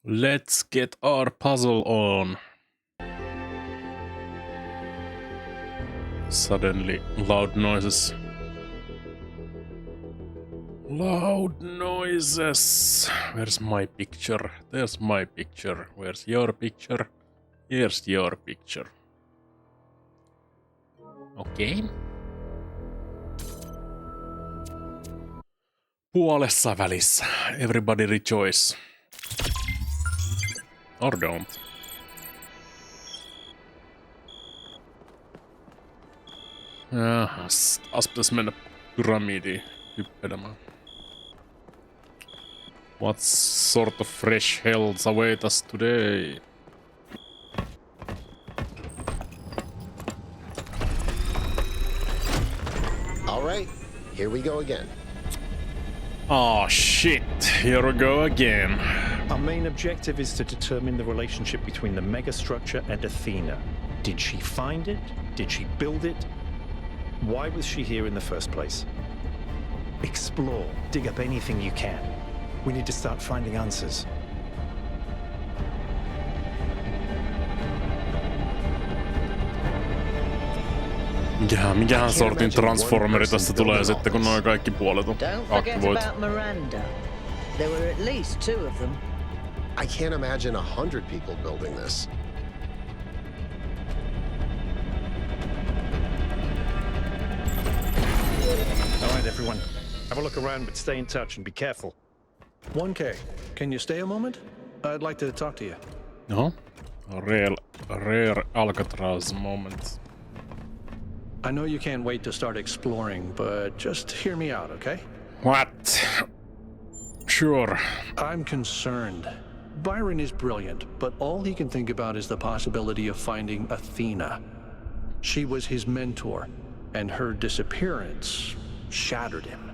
Let's get our puzzle on. Suddenly, loud noises. Loud noises. Where's my picture? There's my picture. Where's your picture? Here's your picture. Okay. Puolessa välissä. Everybody rejoice. Or don't. Taas pitäis mennä pyramidiin hyppelemään. What sort of fresh hells await us today? All right, here we go again. Oh shit, here we go again. Our main objective is to determine the relationship between the megastructure and Athena. Did she find it? Did she build it? Why was she here in the first place? Explore, dig up anything you can. We need to start finding answers. Mikähän sortin transformeri tästä tulee sitten, kun noin kaikki puolet on aktivoitu. There were at least 2 of them. I can't imagine 100 people building this. All right, everyone. Have a look around, but stay in touch and be careful. 1K, can you stay a moment? I'd like to talk to you. No, rare Alcatraz moment. I know you can't wait to start exploring, but just hear me out, okay? What? Sure. I'm concerned. Byron is brilliant, but all he can think about is the possibility of finding Athena. She was his mentor, and her disappearance shattered him.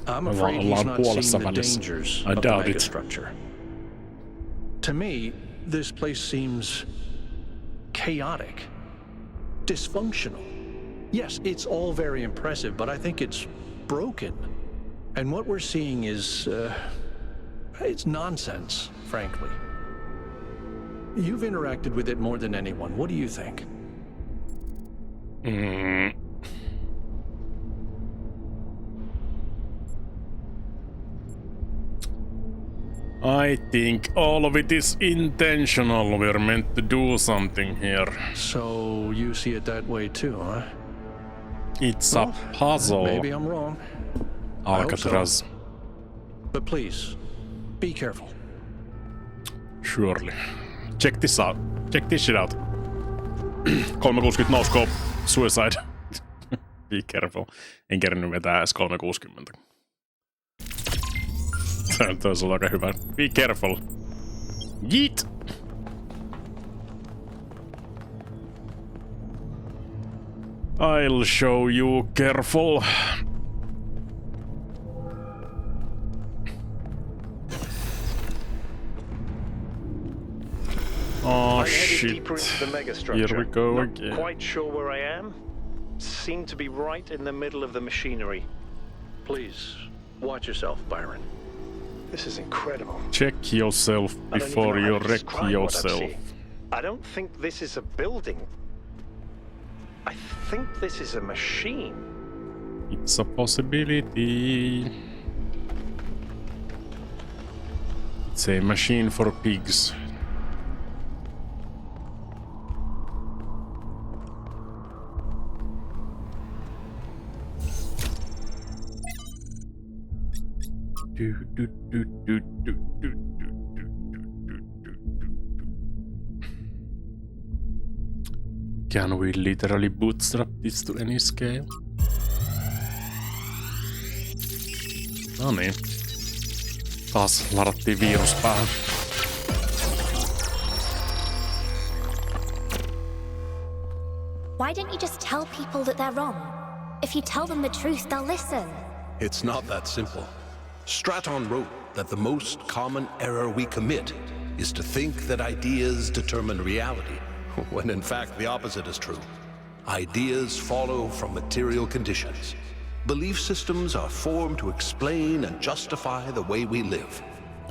I'm afraid he's not seeing the dangers of the megastructure. To me, this place seems chaotic, dysfunctional. Yes, it's all very impressive, but I think it's broken. And what we're seeing is, it's nonsense, frankly. You've interacted with it more than anyone. What do you think? I think all of it is intentional. We're meant to do something here. So you see it that way too, huh? It's a puzzle. Maybe I'm wrong. Alcatraz. So. But please, be careful. Surely. Check this out. Check this shit out. 360 no scope. Suicide. Be careful. En kerännyt vetää edes 360. Tois on aika hyvä. Be careful. Yeet! I'll show you careful. Oh shit. Deeper into the megastructure. Here we go Not again. Quite sure where I am. Seem to be right in the middle of the machinery. Please, watch yourself, Byron. This is incredible. Check yourself before you wreck yourself. I don't think this is a building. I think this is a machine. It's a possibility. It's a machine for pigs. Can we literally bootstrap this to any scale? No niin. Taas ladattiin virus päähän. Why don't you just tell people that they're wrong? If you tell them the truth, they'll listen. It's not that simple. Straton wrote that the most common error we commit is to think that ideas determine reality, when in fact the opposite is true. Ideas follow from material conditions. Belief systems are formed to explain and justify the way we live.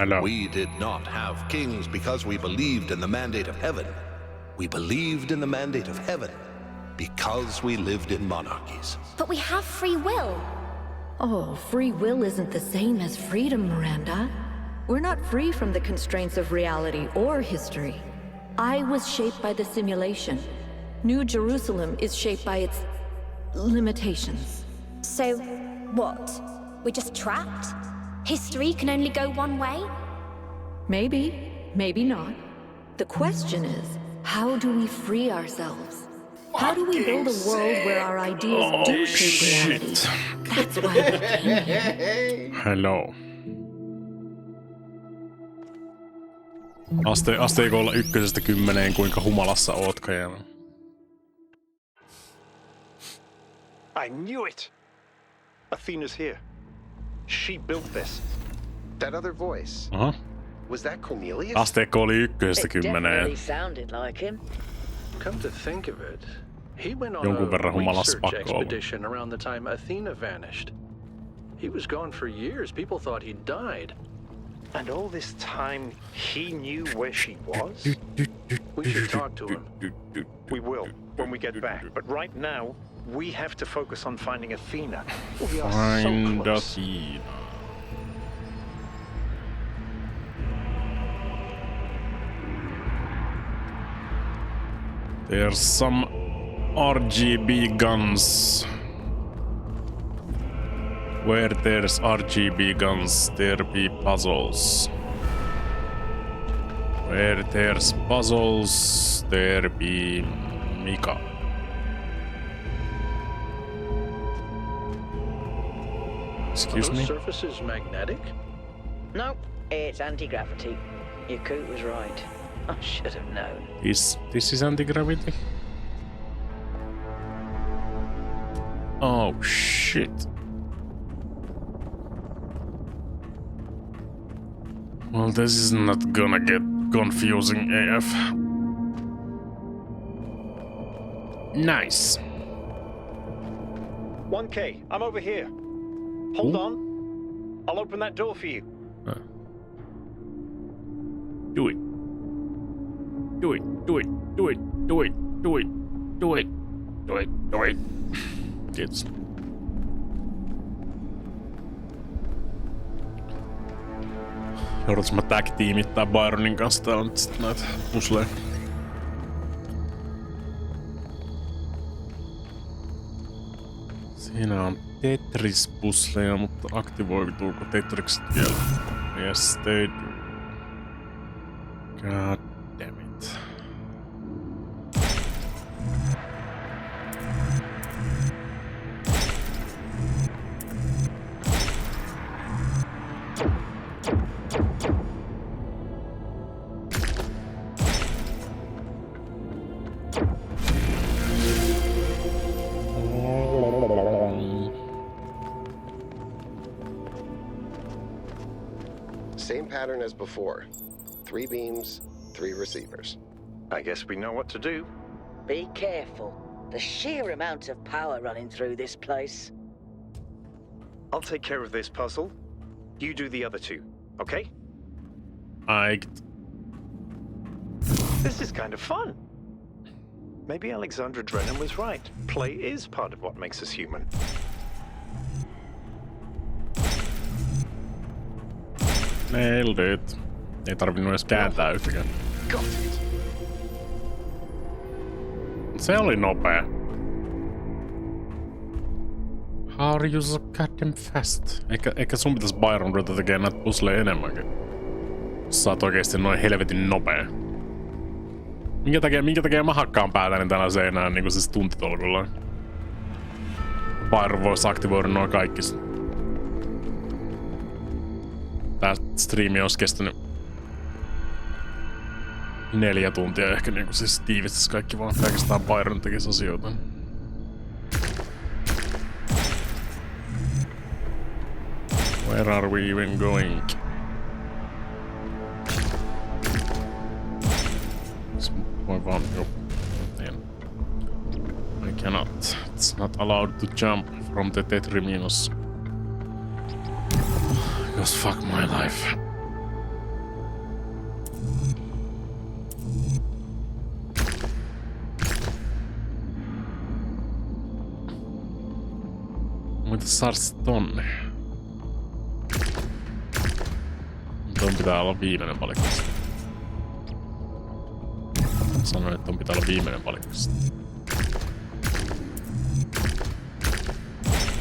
Hello. We did not have kings because we believed in the mandate of heaven. We believed in the mandate of heaven because we lived in monarchies. But we have free will. Oh, free will isn't the same as freedom, Miranda. We're not free from the constraints of reality or history. I was shaped by the simulation. New Jerusalem is shaped by its limitations. So, what? We're just trapped? History can only go one way? Maybe, maybe not. The question is, how do we free ourselves? How do we build a world where our ideas do shape reality? That's why we came here. Hello. Asteikolla 1–10, kuinka humalassa oot, Kajana? I knew it! Athena's here. She built this. That other voice. Aha. Was that Cornelius? Asteikko oli It 1–10. definitely sounded like him. Come to think of it, he went on Jonkun verran a humalassa research pakko olla. expedition around the time Athena vanished. He was gone for years. People thought he'd died. And all this time, he knew where she was? We should talk to him. We will, when we get back. But right now, we have to focus on finding Athena. We are Find so close. Athena. There's some RGB guns. Where there's RGB guns, there be puzzles. Where there's puzzles, there be Mika. Excuse Are those me? surfaces magnetic? No, it's anti-gravity. Your coot was right. I should have known. This is anti-gravity? Oh shit. Well, this is not gonna get confusing AF. Nice. 1K, I'm over here. Hold on. I'll open that door for you. Do it. Do it. Do it. Do it. Do it. Do it. Do it. Do it. Do it. Kids. Joudutas mä tag-tiimittää Byronin kanssa täällä nyt sit näitä pusleja. Siinä on Tetris-pusleja, mutta aktivoituuko Tetrikset vielä? Yes, they do. God damn it. Same pattern as before. 3 beams, 3 receivers. I guess we know what to do. Be careful. The sheer amount of power running through this place. I'll take care of this puzzle. You do the other 2, okay? This is kind of fun. Maybe Alexandra Drennan was right. Play is part of what makes us human. Nailed it. Ei tarvinnut edes kääntää yhtäkään. Got it. Se oli nopea. How are you so goddamn fast? Eikä sun pitäis Byron ruveta tekemään näitä puzzleja enemmänkin. Sä oot oikeesti noin helvetin nopea. Minkä takia mä hakkaan päätäni tänä seinään niinku siis tuntitolkulla? Byron vois aktivoida noin kaikki. Tää striimi olisi kestänyt 4 tuntia ehkä niinku siis tiivistis kaikki vaan pelkästään Byron tekis asioita. Where are we even going? Voi vaan I cannot. It's not allowed to jump from the Tetriminos. Because fuck my life. Miten saas tonne? Ton pitää olla viimeinen valikko. Sanoin, että ton pitää olla viimeinen valikko.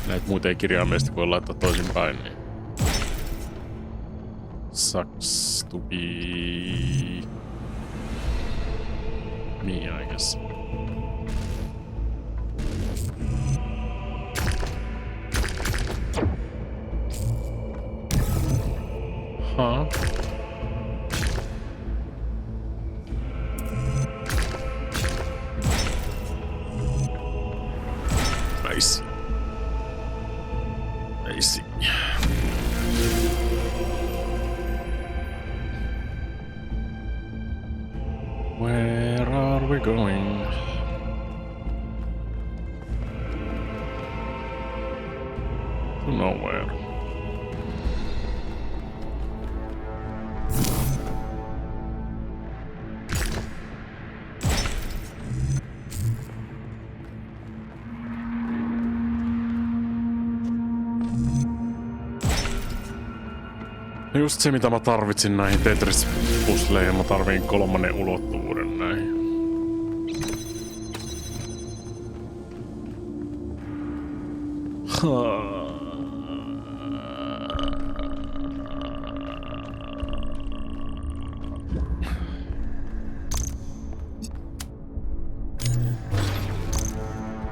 Näitä muuten ei kirjaimellisesti voi laittaa toisinpäin, niin... Sucks to be... me, I guess. Huh? Nice. Nice. Where are we going? To nowhere. Just se mitä mä tarvitsin näihin Tetris-pusleihin, mä tarviin 3. ulottuvuuden näihin.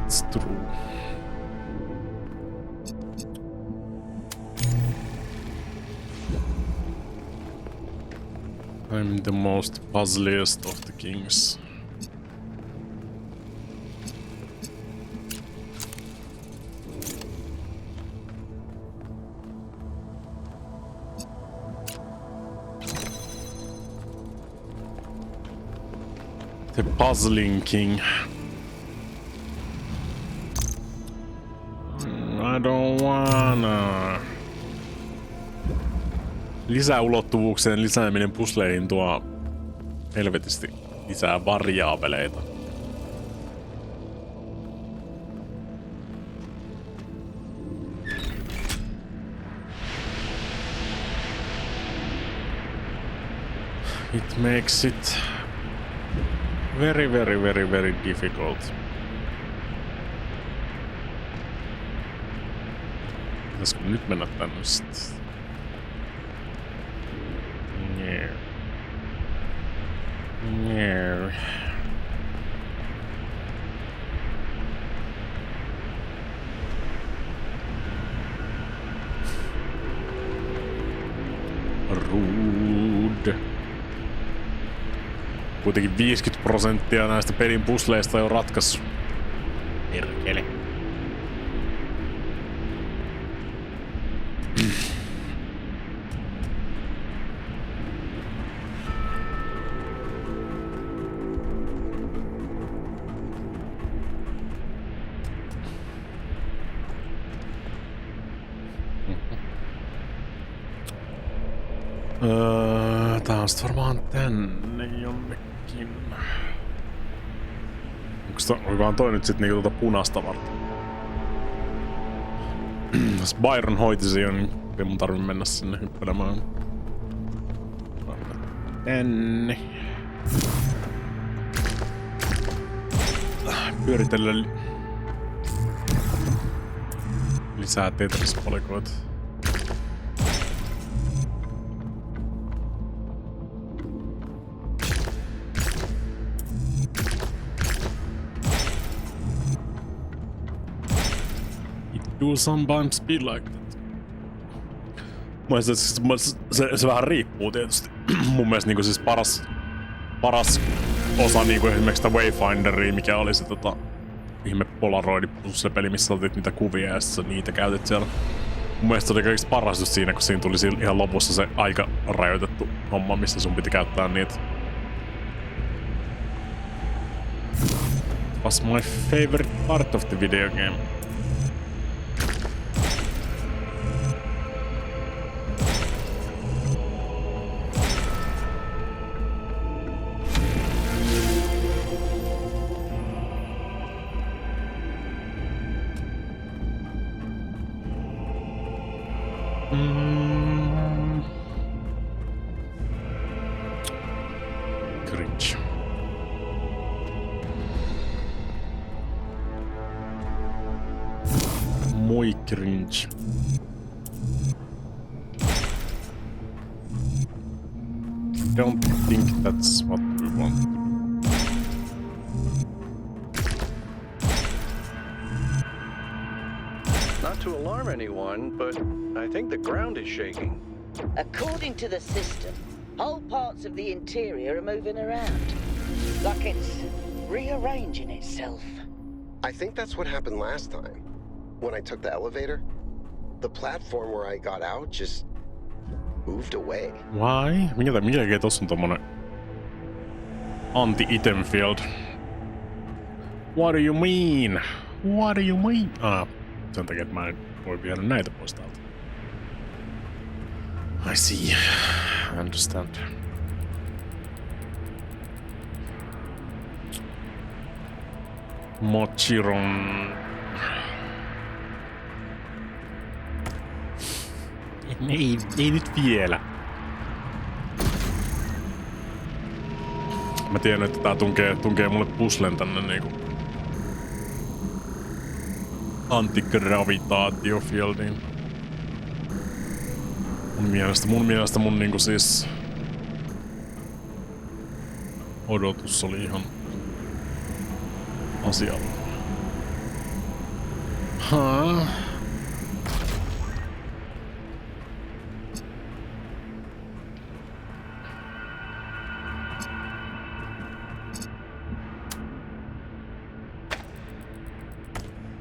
It's true. I'm the most puzzliest of the kings. The puzzling king. I don't wanna. Lisäulottuvuuksien lisääminen pusleihin tuo helvetisti lisää variaabeleita. It makes it very, very, very, very difficult. Pitäisikö nyt mennä tänne sitten? Yeah. Rude. Kuitenkin 50% näistä pelin pusleista on ratkaisu. Perkele. Tää on sit varmaan tänne jonnekin. Onkohan toi nyt sit niinku punaista varten? Jos Byron hoitisi jo, niin ei mun tarvi mennä sinne hyppelemään. Tänne. Pyöritellä lisää Tetris-palikoita. Do sometimes be like that. Se vähän riippuu tietysti. Mun mielestä niinku siis paras osa niinku esimerkiksi sitä Wayfinderia, mikä oli se ihme Polaroid-peli, missä otit niitä kuvia ja sitten niitä käytit siellä. Mun mielestä se oli kaikista paras just siinä, kun siinä tuli ihan lopussa se aika rajoitettu homma, missä sun piti käyttää niitä. Was my favorite part of the video game. Cringe. Don't think that's what we want. Not to alarm anyone, but I think the ground is shaking. According to the system, whole parts of the interior are moving around. Like it's rearranging itself. I think that's what happened last time. When I took the elevator, the platform where I got out just moved away. Why? Minkä tossa on tommonen anti-item field? What do you mean? What do you mean? Sen takia, että mä en voi viedä näitä pois täältä. I see. I understand. Mochiron. Ei nyt vielä. Mä tiedän, että tää tunkee mulle puslen tänne niinku antigravitaatiofieldiin. Mun mielestä mun niinku siis odotus oli ihan asialla.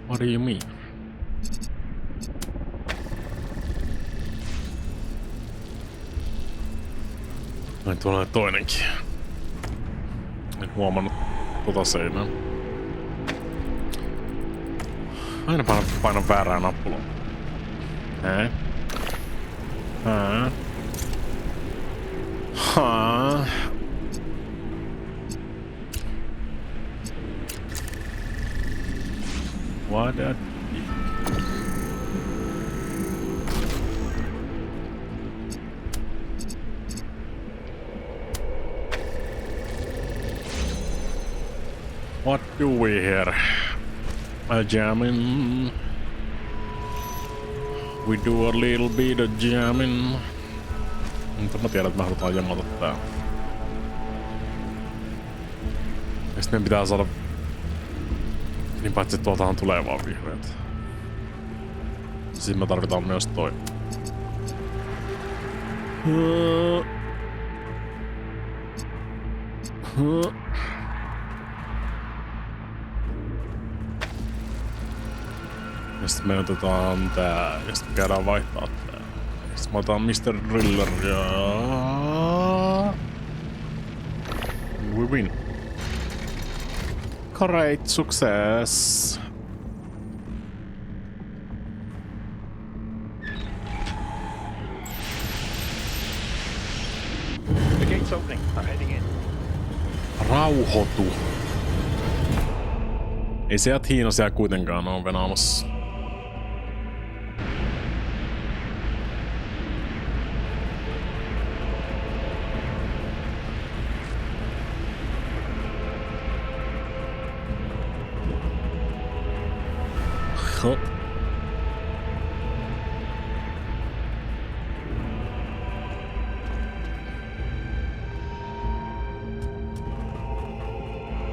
What do you mean? Noin tuolla on toinenkin. En huomannut tota seinää. Aina painan väärää nappulaa. What a... What do we here? Jamming. We do a little bit of jamming. Mutta mä tiedän, että me halutaan jammata tää. Ja sitten pitää saada... Niin paitsi tuoltahan tulee vaan vihreät. Siis me tarvitaan myös toi. Ja sit me otetaan tää, ja sit käydään vaihtaa tää. Ja sit mä otan Mr. Driller ja... We win. Great success. The gate's opening. I'm heading in. Rauhoitu. Ei se Hiina siellä kuitenkaan oo venaamassa.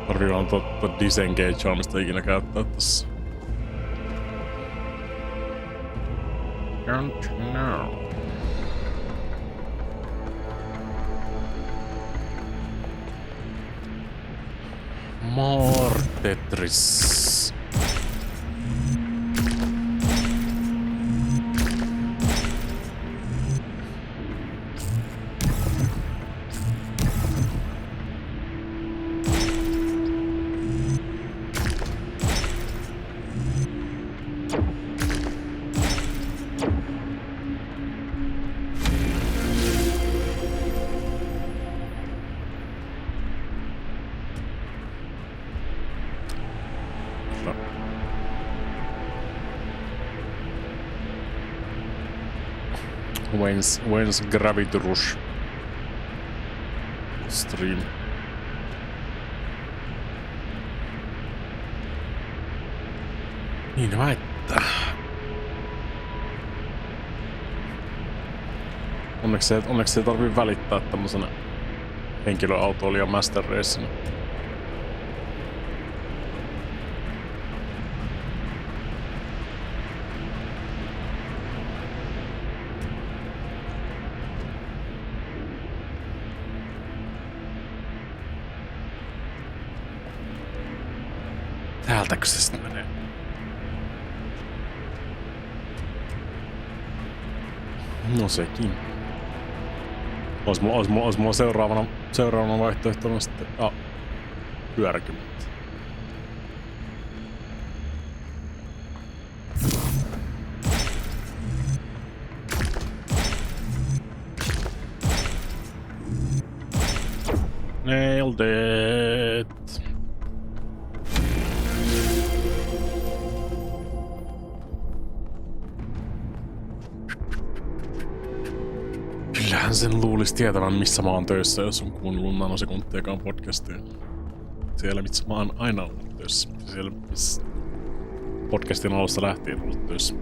Tarvitaan totta disengageamista ikinä käyttää tässä. Don't know. More Tetris. When's Gravity Rush stream? Niin väittää. Onneksi ei tarvii välittää tämmösenä henkilöautoilijan Master Racena. Täältäkö se sitten menee? No sekin. Ois mulla seuraavana vaihtoehtona sitten pyöräkymmentä. Nailed it. Kyllähän sen luulisi tietävän, missä mä oon töissä, jos on kuunnellut nanosekuntiakaan podcastia. Siellä, missä mä oon aina ollut töissä. Siellä, missä podcastin alusta lähtien ollut töissä.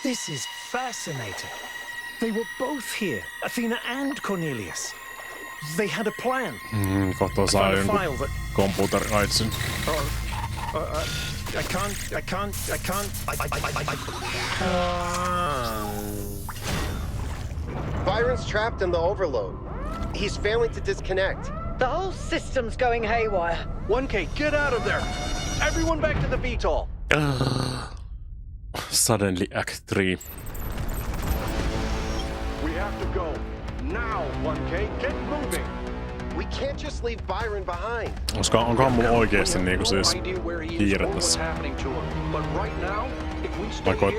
This is fascinating. They were both here, Athena and Cornelius. They had a plan. Kohta saa jonkun computer-aitsin. I can't. Byron's trapped in the overload. He's failing to disconnect. The whole system's going haywire. 1K, get out of there! Everyone back to the VTOL! Suddenly Act 3. We have to go. Now, 1K, get moving! We can't just leave Byron behind. Onkohan mulla oikeesti niinku siis kiire tässä?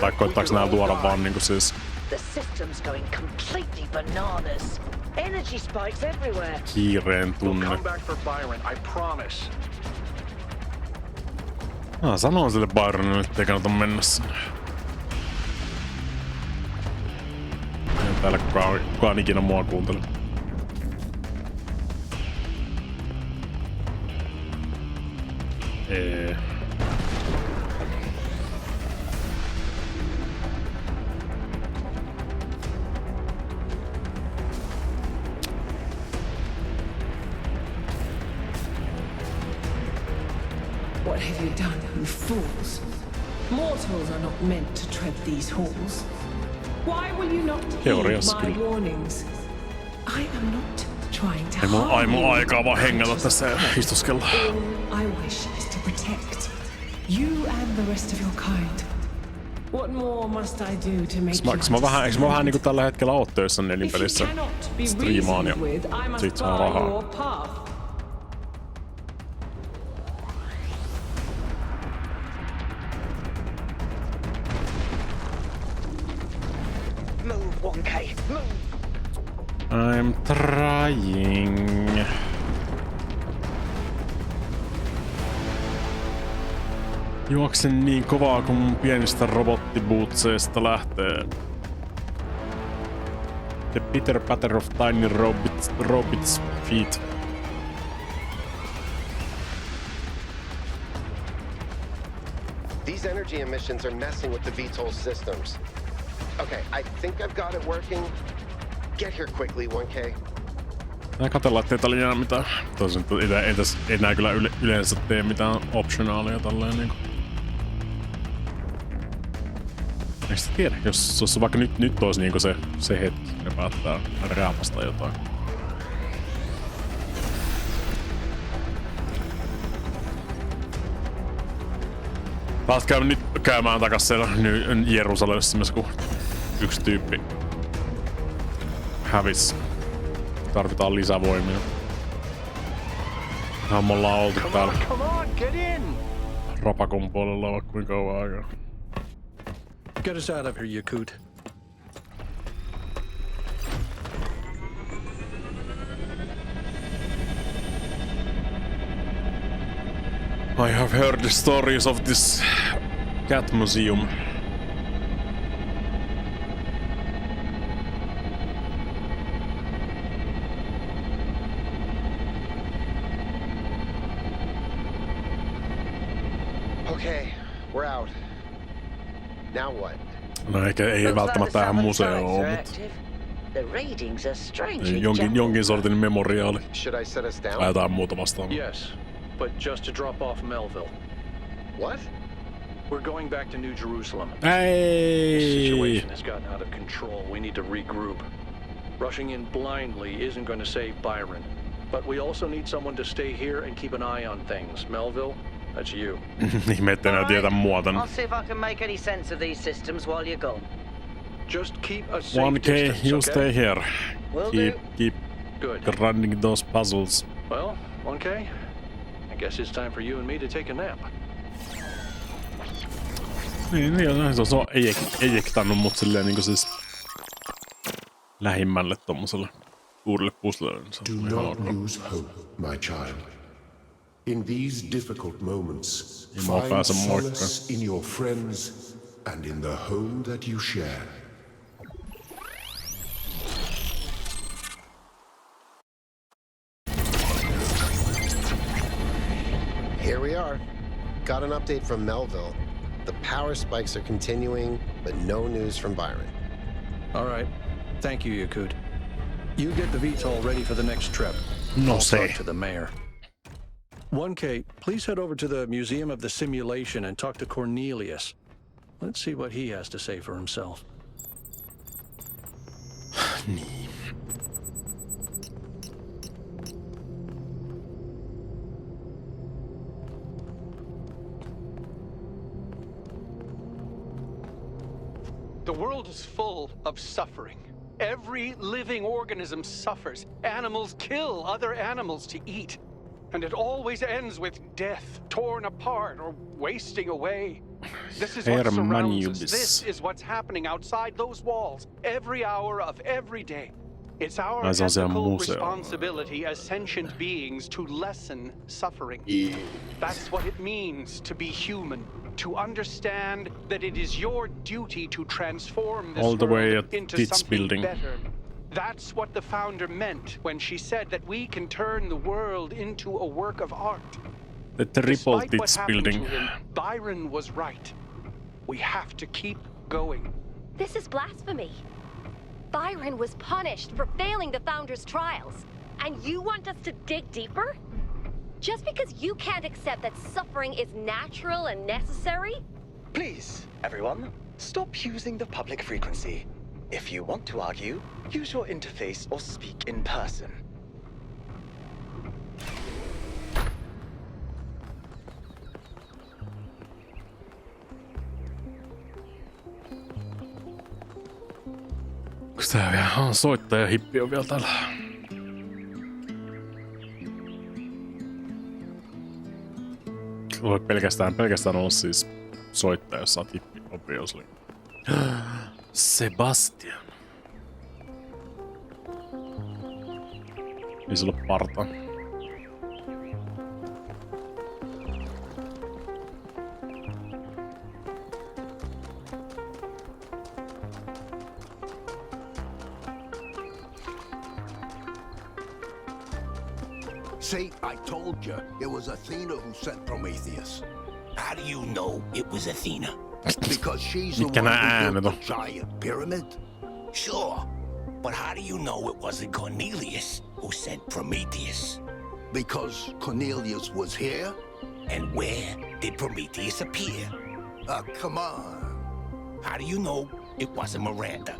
Vai koittaaks nää luoda vaan niinku siis The system's going completely bananas. Energy spikes everywhere. kiireen tunne? Come back for Byron, I promise. Sanoin sille Byronille, ettei kannata mennä sinne. Ei täällä kukaan ikinä mua kuuntele. What have you done, you fools? Mortals are not meant to tread these halls. Why will you not heed my warnings? I am not trying to harm Ei mun you. aikaa vaan hengätä tässä ja istuskella. All I wish is to protect you and the rest of your kind. What more must I do to make you understand? Eiks mä vähän niinku tällä hetkellä oot töissä Nelinpelissä striimaan ja sit saa rahaa. Move, 1K, move! I'm trying. Juoksen niin kovaa kun mun pienistä robottibootseista lähtee. The bitter patter of tiny robots feet. These energy emissions are messing with the VTOL systems. Okay, I think I've got it working. Get here quickly, 1K. Tää katsellaan, ettei täällä jää mitään. Toisin, ei nää kyllä yleensä tee mitään optionaalia tälleen niinku. Eikö sä tiedä, jos vaikka nyt olisi niinku se hetki, ne päättää rääpästä jotain. Taas käymään takas siellä Jerusalemissa, kun yksi tyyppi hävis. Tarvitaan lisävoimia. Me ollaan oltu täällä Rapakon puolella vaikka kuinka kauan aikaa. Get us out of here, Yakut. I have heard the stories of this cat museum. Okay, we're out. Now what? No ei välttämättä tähän museoon oo, mut The readings are strangely jonkin sortin memoriaali. Should I set us down? Tai jotain muuta vastaavaa. Yes, but just to drop off Melville. What? We're going back to New Jerusalem. Ei. The situation has gotten out of control. We need to regroup. Rushing in blindly isn't going to save Byron. But we also need someone to stay here and keep an eye on things. Melville, that's you. Ihme, ettei nää tietä mua tän. I'll see if I can make any sense of these systems while you're gone. Just keep a safe 1K, distance, you okay? stay here. Will Keep Good. running those puzzles. Well, 1K, I guess it's time for you and me to take a nap. Niin, se on ejektannut mut silleen niinku siis lähimmälle tommoselle uudelle puzzlelle. Do not lose hope, my child. In these difficult moments, find solace in your friends and in the home that you share. Here we are. Got an update from Melville. The power spikes are continuing, but no news from Byron. All right. Thank you, Yakut. You get the VTOL ready for the next trip. No I'll say. talk to the mayor. 1K, please head over to the Museum of the Simulation and talk to Cornelius. Let's see what he has to say for himself. Niin. The world is full of suffering. Every living organism suffers. Animals kill other animals to eat. And it always ends with death, torn apart or wasting away. This is what surrounds us. This is what's happening outside those walls, every hour of every day. It's our ethical responsibility as sentient beings to lessen suffering. That's what it means to be human. To understand that it is your duty to transform this world into something better. That's what the founder meant when she said that we can turn the world into a work of art. The triple Despite what tits happened building. to him, Byron was right. We have to keep going. This is blasphemy. Byron was punished for failing the Founder's trials. And you want us to dig deeper? Just because you can't accept that suffering is natural and necessary? Please, everyone, stop using the public frequency. If you want to argue, use your interface or speak in person. Onks tää vielä? Soittaja hippi on vielä täällä. Voi pelkästään olla siis soittaja, jos sä oot hippi, obviously. Sebastian. Ei sulla parta. See, I told you, it was Athena who sent Prometheus. How do you know it was Athena? Because she's the one who built the giant pyramid. Sure, but how do you know it wasn't Cornelius who sent Prometheus? Because Cornelius was here? And where did Prometheus appear? Come on. How do you know it wasn't Miranda?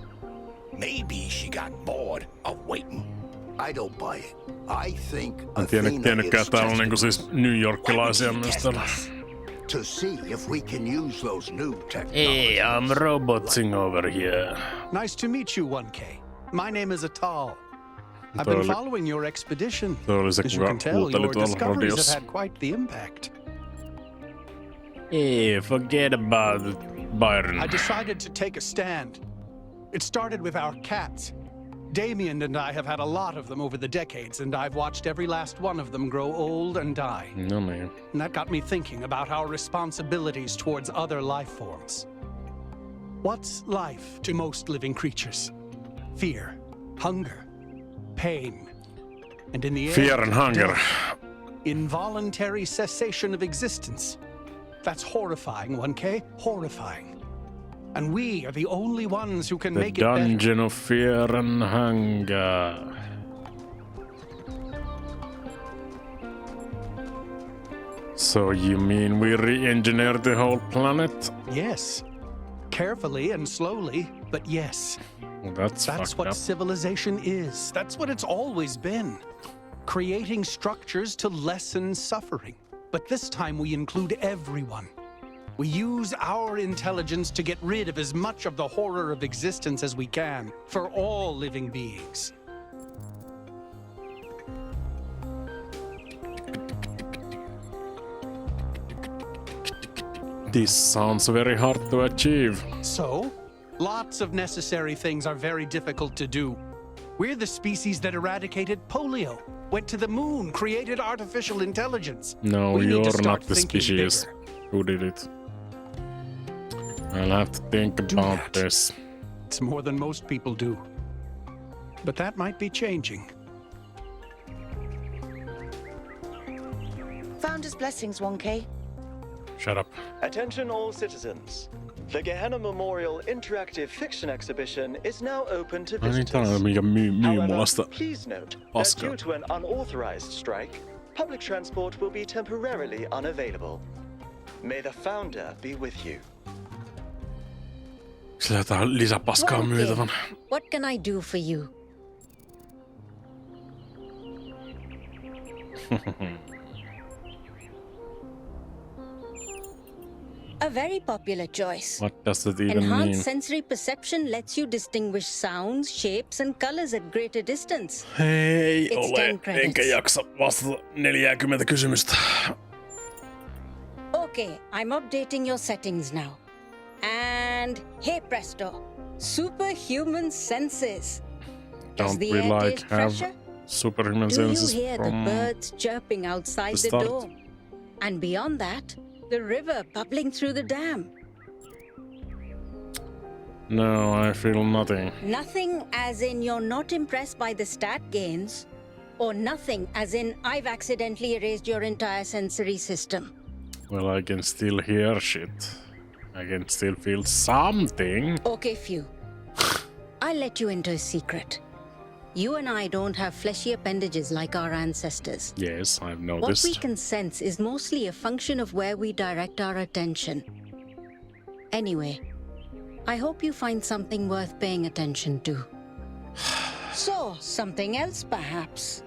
Maybe she got bored of waiting. I don't buy it. I think En tiennytkään, että täällä on niinku siis New Yorkilaisia myös täällä. To see if we can use those new technologies. Hey, I'm roboting over here. Nice to meet you, 1K. My name is Atal. I've been following your expedition. As you can tell, your discoveries have had quite the impact. Hey, forget about it, Byron. I decided to take a stand. It started with our cats. Damien and I have had a lot of them over the decades, and I've watched every last one of them grow old and die. No, man. And that got me thinking about our responsibilities towards other life forms. What's life to most living creatures? Fear, hunger, pain, and in the end, fear and hunger. Death, involuntary cessation of existence. That's horrifying, 1K. Horrifying. And we are the only ones who can the make it better. dungeon of fear and hunger. So you mean we re-engineered the whole planet? Yes. Carefully and slowly, but yes. Well, that's what up. civilization is. That's what it's always been. Creating structures to lessen suffering. But this time we include everyone. We use our intelligence to get rid of as much of the horror of existence as we can, for all living beings. This sounds very hard to achieve. So, lots of necessary things are very difficult to do. We're the species that eradicated polio, went to the moon, created artificial intelligence. No, We need to you're start not the thinking species bigger. who did it. I'll have to think about this. It's more than most people do. But that might be changing. Founder's blessings, 1K. Shut up. Attention all citizens. The Gehenna Memorial Interactive Fiction Exhibition is now open to visitors. Mikä myy mulla However, sitä please note that paskaa. due to an unauthorized strike, public transport will be temporarily unavailable. May the founder be with you. Sillä jotain lisäpaskaa myytävän. What can I do for you? A very popular choice. What does that even Enhanced mean? sensory perception lets you distinguish sounds, shapes, and colors at greater distance. Ei It's ole, 10 credits. enkä jaksa vastata 40 kysymystä. Okay, I'm updating your settings now. And hey presto, superhuman senses. Does Don't the we air like taste have fresher? superhuman Do senses you hear the from birds chirping outside the the start? door? And beyond that, the river bubbling through the dam. No, I feel nothing. Nothing as in you're not impressed by the stat gains, or nothing as in I've accidentally erased your entire sensory system. Well, I can still hear shit. I can still feel something. Okay, Few. I'll let you into a secret. You and I don't have fleshy appendages like our ancestors. Yes, I've What noticed. we can sense is mostly a function of where we direct our attention. Anyway, I hope you find something worth paying attention to. So, something else perhaps?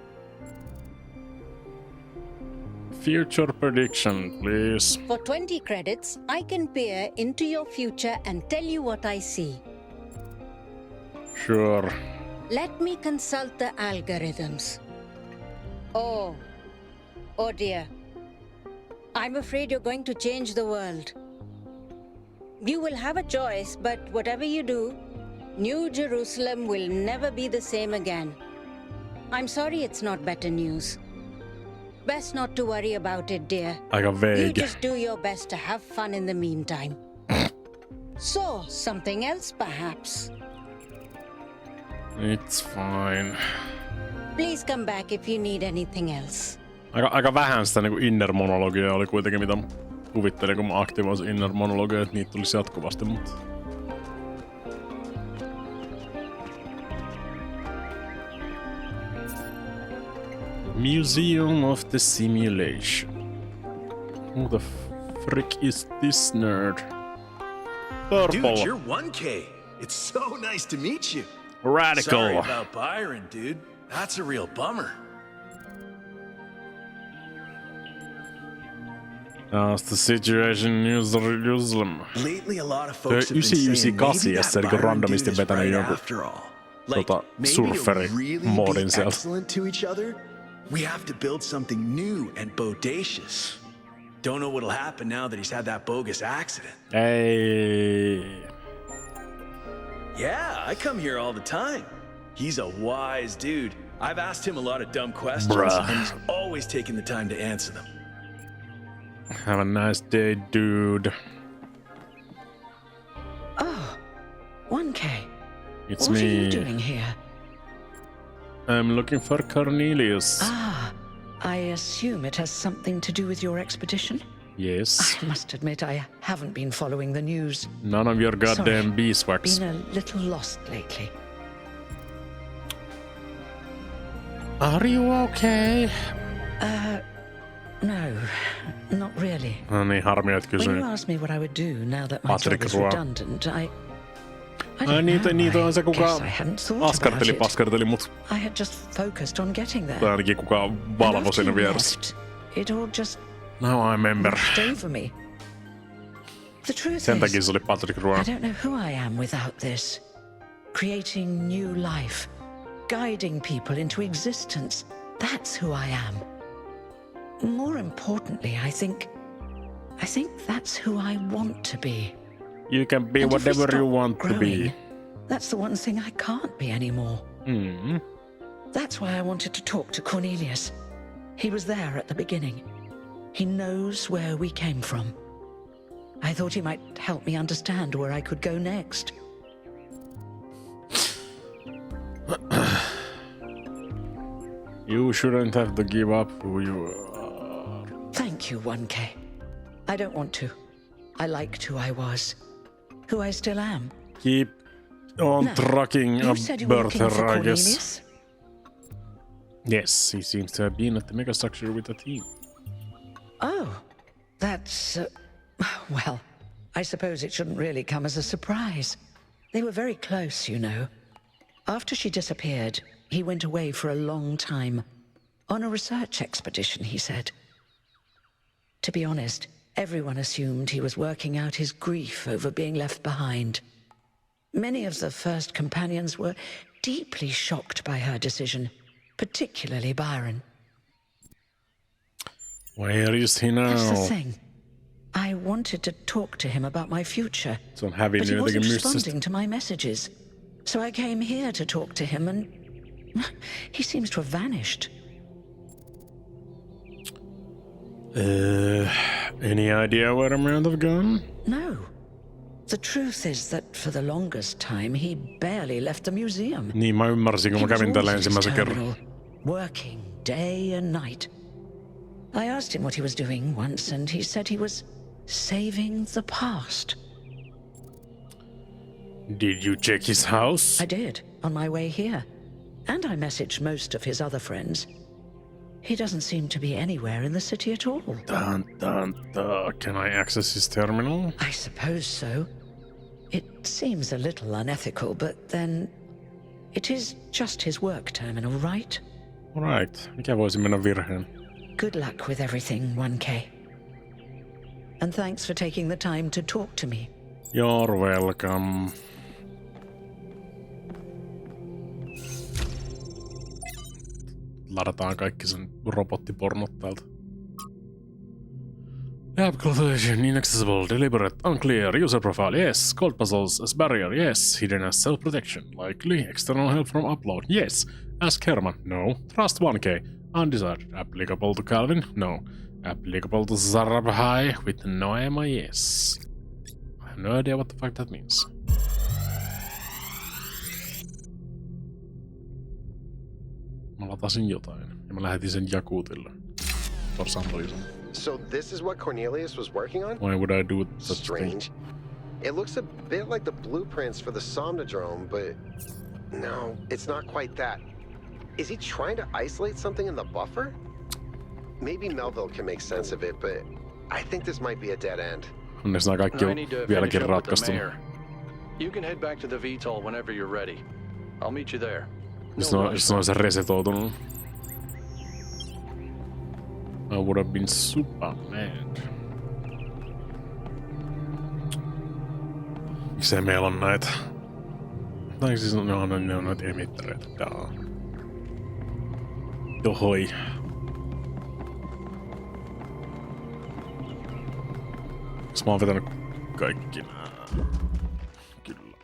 Future prediction, please. For 20 credits, I can peer into your future and tell you what I see. Sure. Let me consult the algorithms. Oh dear. I'm afraid you're going to change the world. You will have a choice, but whatever you do, New Jerusalem will never be the same again. I'm sorry it's not better news. Best not to worry about it, dear. Aika You vague. just do your best to have fun in the meantime. So, something else perhaps? It's fine. Please come back if you need anything else. Aika vähän sitä niinku inner monologia oli kuitenkin, mitä kuvittelin, kun mä aktivoisin inner monologia, että niitä tulisi jatkuvasti, mutta... Museum of the Simulation. Who the frick is this nerd? Purple. Dude, you're 1K. It's so nice to meet you. Radical. Sorry about Byron, dude. That's a real bummer. How's the situation in Jerusalem? Lately, a lot of folks have been 998 saying maybe jossa that niinku Byron dude randomisti is vetänyt right jonkun after all. Like, maybe to surferi-moodin really be sieltä. excellent to each other, we have to build something new and bodacious. Don't know what'll happen now that he's had that bogus accident. Hey. Yeah, I come here all the time. He's a wise dude. I've asked him a lot of dumb questions, Bruh. and he's always taken the time to answer them. Have a nice day, dude. Oh, 1K. It's what me. are you doing here? I'm looking for Cornelius. Ah, I assume it has something to do with your expedition? Yes. I must admit I haven't been following the news. None of your goddamn beeswax. Been a little lost lately. Are you okay? No, not really. No niin, harmi, että kysyin. When you asked me what I would do now that my job is redundant, I niitä on se, kuka askarteli mut. I had just focused on getting there. Tai ainakin kuka valvoi siinä vieressä. It all just Now I remember. Over me. The truth Sen takia se oli Patrick Roy. I don't know who I am without this. Creating new life. Guiding people into existence. That's who I am. More importantly, I think that's who I want to be. You can be whatever you want to be. That's the one thing I can't be anymore. Mm. That's why I wanted to talk to Cornelius. He was there at the beginning. He knows where we came from. I thought he might help me understand where I could go next. You shouldn't have to give up who you are. Thank you, 1K. I don't want to. I liked who I was. Who I still am. Keep on trucking a birther, I guess. Yes, he seems to have been at the megastructure with the team. Oh, that's... well, I suppose it shouldn't really come as a surprise. They were very close, you know. After she disappeared, he went away for a long time. On a research expedition, he said. To be honest, everyone assumed he was working out his grief over being left behind. Many of the first companions were deeply shocked by her decision, particularly Byron. Where is he now? That's the thing. I wanted to talk to him about my future, but he wasn't responding to my messages. So I came here to talk to him, and he seems to have vanished. Any idea where he might have gone? No. The truth is that for the longest time he barely left the museum. Niin mä ymmärsin, kun mä kävin tällä ensimmäisen kerran. Working day and night. I asked him what he was doing once, and he said he was saving the past. Did you check his house? I did, on my way here. And I messaged most of his other friends. He doesn't seem to be anywhere in the city at all. Can I access his terminal? I suppose so. It seems a little unethical, but then... it is just his work terminal, right? Right. Mikä voisi mennä virheen? Good luck with everything, 1K. And thanks for taking the time to talk to me. You're welcome. Ladataan kaikki sen robottipornot täältä. App clothing, inaccessible, deliberate, unclear, user profile, yes. Cold puzzles as barrier, yes. Hidden as self-protection, likely. External help from upload, yes. Ask Herman, no. Trust 1K, undesired. Applicable to Calvin, no. Applicable to Zarabhai with Noema, yes. I have no idea what the fuck that means. Mä latasin jotain ja mä lähetin sen Jakutille. For some reason. So this is what Cornelius was working on? Why would I do such Strange. It looks a bit like the blueprints for the Somnodrome, but no, it's not quite that. Is he trying to isolate something in the buffer? Maybe Melville can make sense of it, but I think this might be a dead end. I need to finish up with the mayor. You can head back to the VTOL whenever you're ready. I'll meet you there. Jos ne olisi resetoitunut. I would have been super mad. Miksei meillä on näitä? Tai siis ne on näitä emittareita. Johoi. Mä oon vetänyt kaikki nää. Kyllä.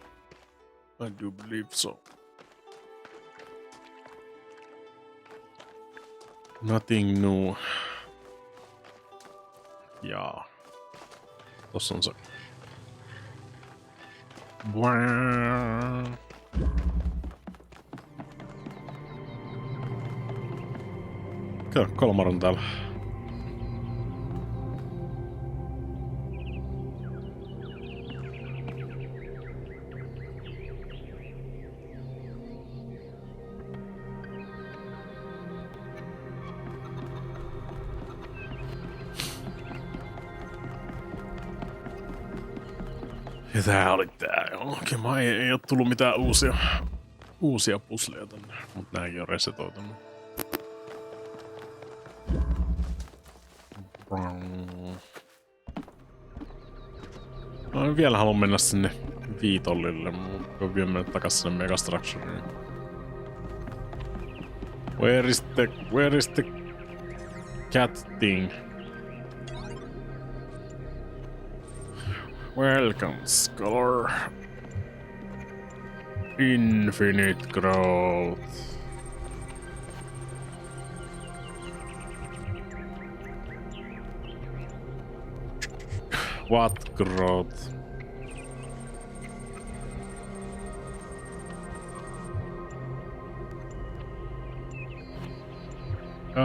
I do believe so. Nothing new. Jaa. Tossa on se. Kyllä, Kolmar on täällä. Tää oli tää. Okei, ei oo tullut mitään uusia pusleja tänne, mut nääkin on resetoitunut. No, vielä haluan mennä sinne Viitollille, mutta on vielä mennä takas sinne Megastructureen. Where is the cat thing? Welcome, Scholar. Infinite growth. What growth?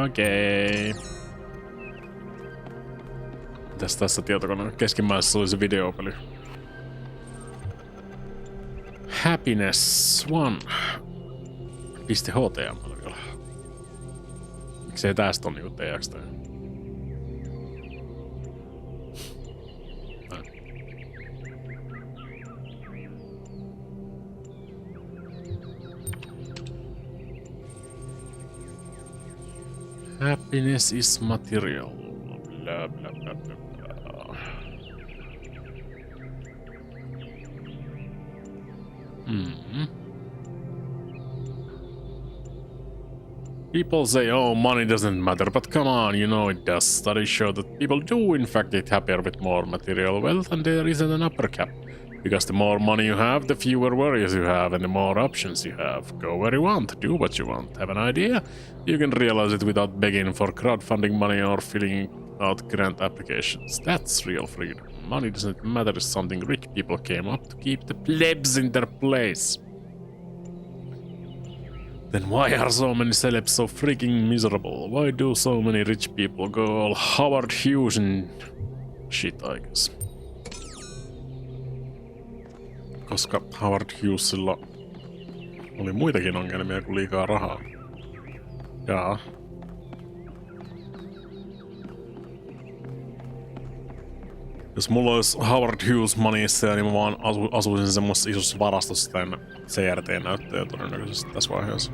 Okei. Mitäs tässä tietokoneen keskimmäisessä oli se videopeli? Happiness 1. .html vielä. Miksei tästä on niinku TXT? Happiness is material. Blah, blah, blah, blah, blah. People say, oh, money doesn't matter, but come on, you know it does. Studies show that people do in fact get happier with more material wealth, and there isn't an upper cap. Because the more money you have, the fewer worries you have, and the more options you have. Go where you want, do what you want. Have an idea? You can realize it without begging for crowdfunding money or filling out grant applications. That's real freedom. Money doesn't matter is something rich people came up to keep the plebs in their place. Then why are so many celebs so freaking miserable? Why do so many rich people go all Howard Hughes and shit, I guess? Koska Howard Hughesilla oli muitakin ongelmia kuin liikaa rahaa. Jaa. Jos mulla olisi Howard Hughes moneyssa, niin mä vaan asuisin semmosessa isossa varastossa tämän CRT-näyttöjä todennäköisesti tässä vaiheessa.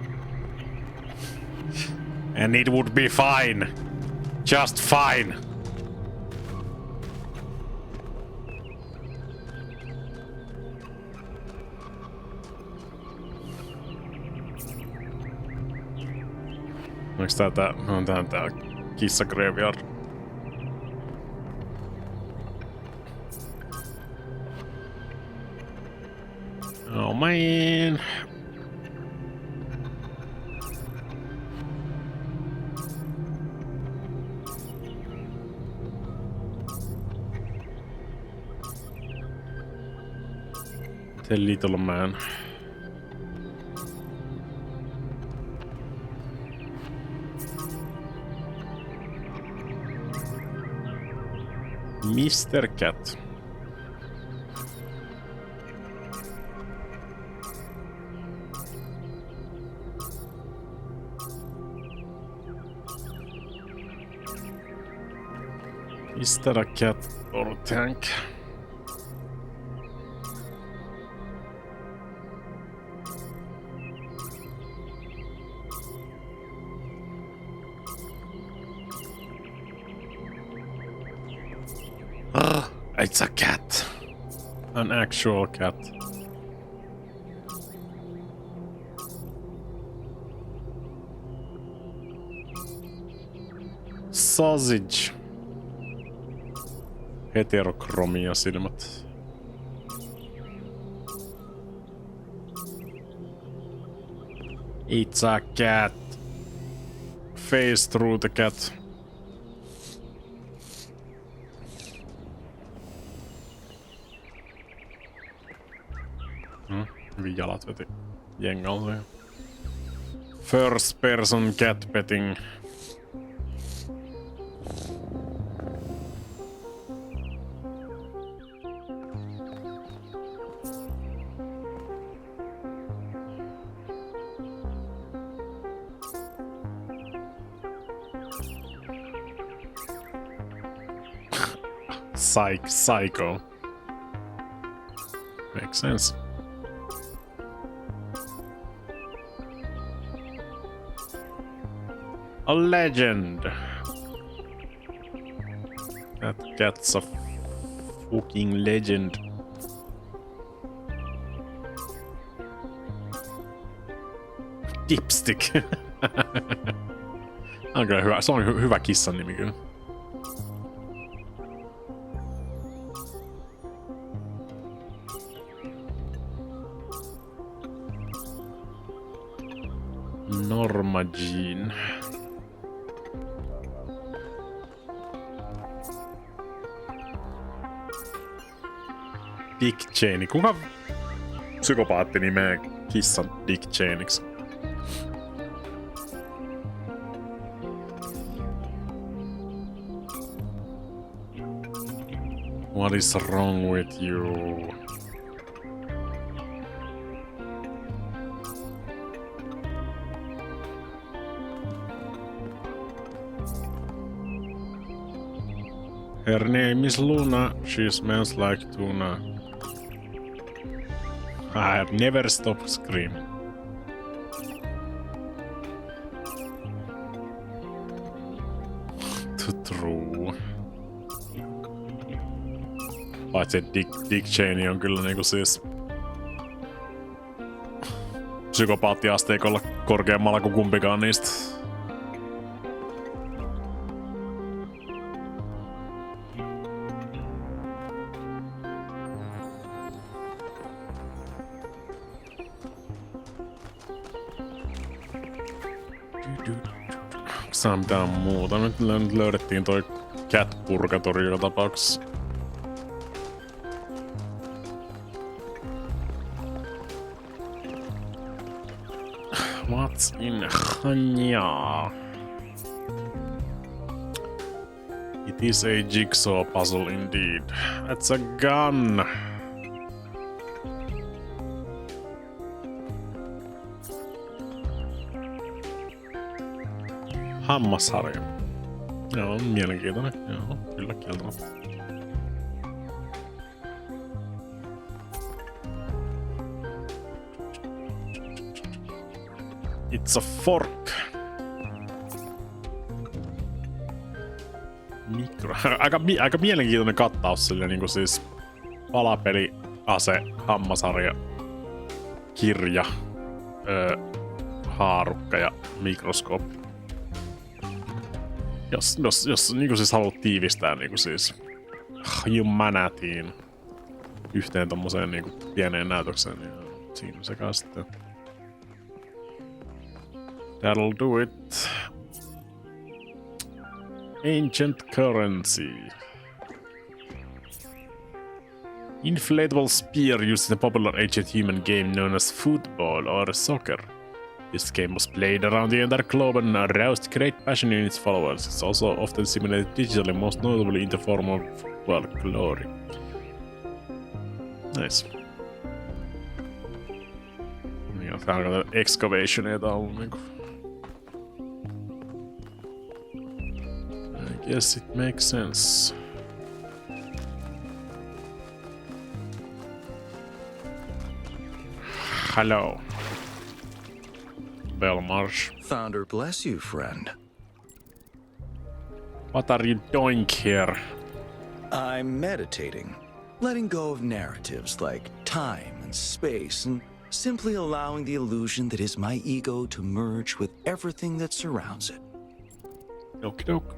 And it would be fine. Just fine. Onks tää on tää kissa graveyard? Oh man. The little man. Mr. Cat. Is that a cat or a tank? It's a cat. An actual cat. Sausage. Heterokromia silmät. It's a cat. Face through the cat. Hyvin jalat veti jengalta. First person cat petting. Psycho. Makes sense. A legend. That cat's a fucking legend. Dipstick. On kyllä hyvä. Se on hyvä kissan nimi kyllä. Norma Jean. Dick Cheney. Kuka psykopaatti nimeää kissan Dick Cheneyksi? What is wrong with you? Her name is Luna. She smells like tuna. I have never stopped screaming. True. Paitsi Dick Cheney on kyllä niinku siis psykopaattiasteikolla korkeammalla kuin kumpikaan niistä. Saa mitään muuta. Nyt löydettiin toi Cat Purgatory joka tapauksessa. What's in Hanya? It is a jigsaw puzzle indeed. It's a gun. Hammasharja. Joo, mielenkiintoinen. Joo, kyllä kieltämättä. It's a fork. Mikro. Aika mielenkiintoinen kattaus sille niinku siis palapeli, ase, hammasharja, kirja, haarukka ja mikroskooppi. Jos niinku siis haluat tiivistää niinku siis humanityin yhteen tommoseen niinku pieneen näytökseen, niin siinä se kai sitten. That'll do it. Ancient currency. Inflatable spear used in a popular ancient human game known as football or soccer. This game was played around the entire globe and aroused great passion in its followers. It's also often simulated digitally, most notably in the form of glory. Nice. Ja tää on excavationeita ollut niinku. I guess it makes sense. Hello. Belmarsh. Founder bless you, friend. What are you doing here? I'm meditating, letting go of narratives like time and space, and simply allowing the illusion that is my ego to merge with everything that surrounds it. Okie doke.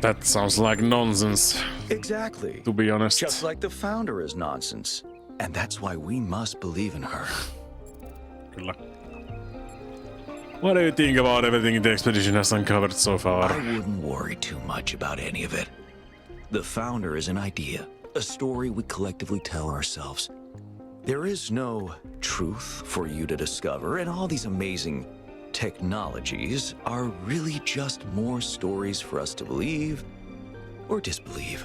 That sounds like nonsense. Exactly. To be honest. Just like the founder is nonsense. And that's why we must believe in her. Kyllä. What do you think about everything the expedition has uncovered so far? I wouldn't worry too much about any of it. The founder is an idea, a story we collectively tell ourselves. There is no truth for you to discover, and all these amazing technologies are really just more stories for us to believe or disbelieve.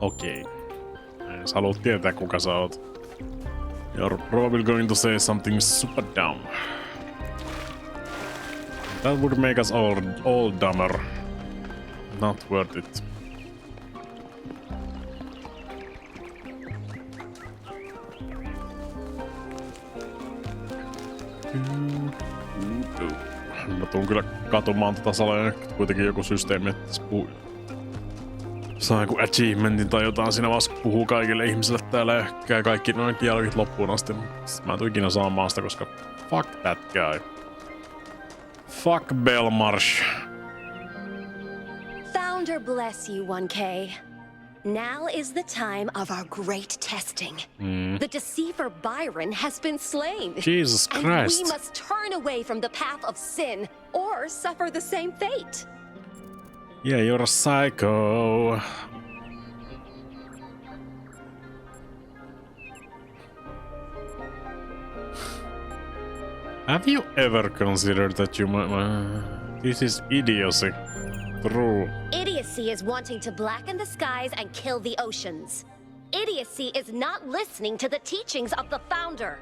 Okei. Jos haluat tietää kuka sä oot. You're probably going to say something super dumb. That would make us all dumber. Not worth it. Mä tuun kyllä katumaan tätä salia, kuitenkin joku systeemi, että saa joku achievementin tai jotain siinä vaiheessa, puhuu kaikille ihmisille täällä ja käy kaikki noin dialogit loppuun asti. Sitten mä en tuu ikinä saamaan sitä, koska fuck that guy. Fuck Belmarsh. Founder bless you, 1K. Now is the time of our great testing. The deceiver Byron has been slain. Jesus Christ. And we must turn away from the path of sin or suffer the same fate. Yeah, you're a psycho. Have you ever considered that you might... This is idiocy. True. Idiocy is wanting to blacken the skies and kill the oceans. Idiocy is not listening to the teachings of the Founder.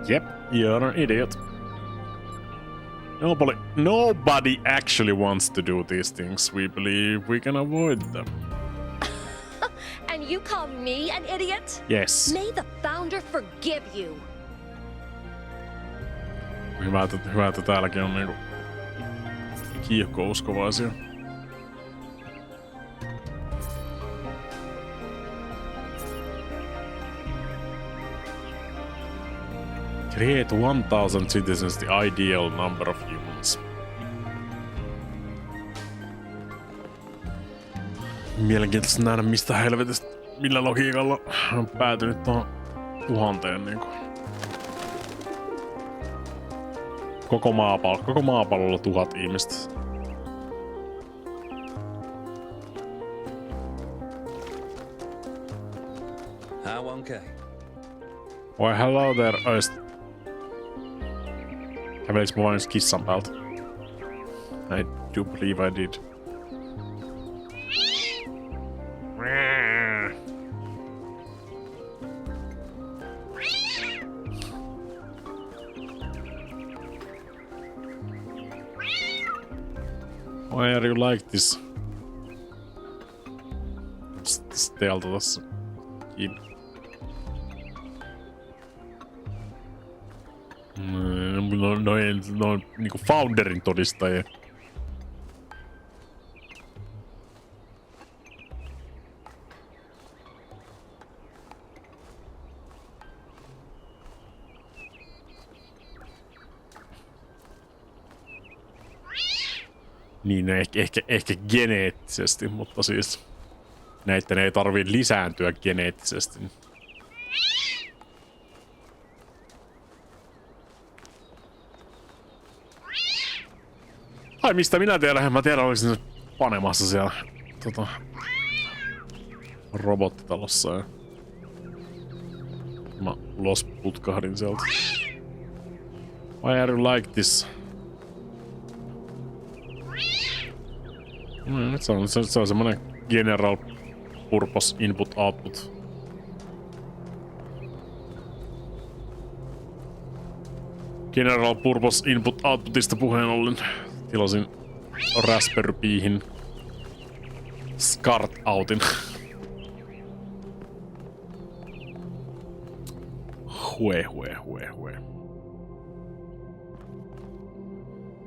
Yep, you're an idiot. Nobody actually wants to do these things. We believe we can avoid them. And you call me an idiot? Yes. May the Founder forgive you. Hyvä, että täälläkin on niinku kiihkouskovaisia. Create 1000 citizens, the ideal number of humans. Mielenkiintoista nähdä, mistä helvetistä, millä logiikalla on päätynyt tuohon 1000 niinku. Koko maapallolla 1000 ihmistä. Why hello there, kävelis mä vain kissan päältä? I do believe I did. Why are you like this? Stealta tossa. Noin niinku Founderin todistajia. Niin, ehkä geneettisesti, mutta siis näitten ei tarvii lisääntyä geneettisesti. Ai mistä minä tiedän? Mä tiedän, oliko se panemassa siellä robottitalossa ja mä ulos putkahdin sieltä. Why are you like this? Se on semmonen general purpose input output. General purpose input outputista puheen ollen tilasin Raspberry Pihin SCART outin. Hue.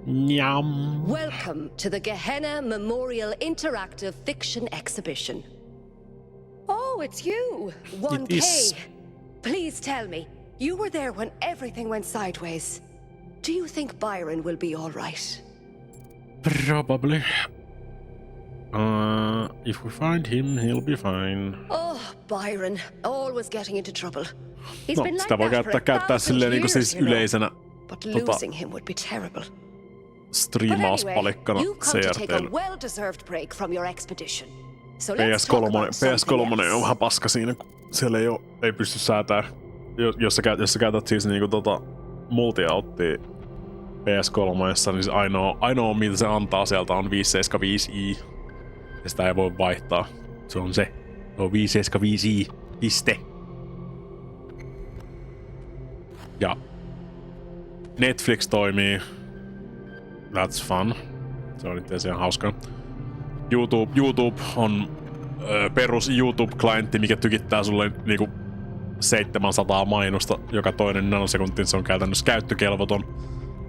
Nyam. Welcome to the Gehenna Memorial Interactive Fiction Exhibition. Oh, it's you, 1K. It is. Please tell me, you were there when everything went sideways. Do you think Byron will be all right? Probably. If we find him, he'll be fine. Oh, Byron, always getting into trouble. He's No, been sitä voi like käyttää silleen niinku siis yleisenä but losing him would be terrible. Striimauspalikkana CRT:llä. PS3 on vähän paska siinä, kun siellä ei pysty säätää. Jos sä käytät siis niinku multi-outtia PS3, niin se ainoa mitä se antaa sieltä on 575i. Ja sitä ei voi vaihtaa. Se on 575i. Piste. Ja Netflix toimii. That's fun. Se on itse asiassa hauskaa. YouTube on perus YouTube-klientti, mikä tykittää sulle niinku 700 mainosta joka toinen nanosekunti. Se on käytännössä käyttökelvoton.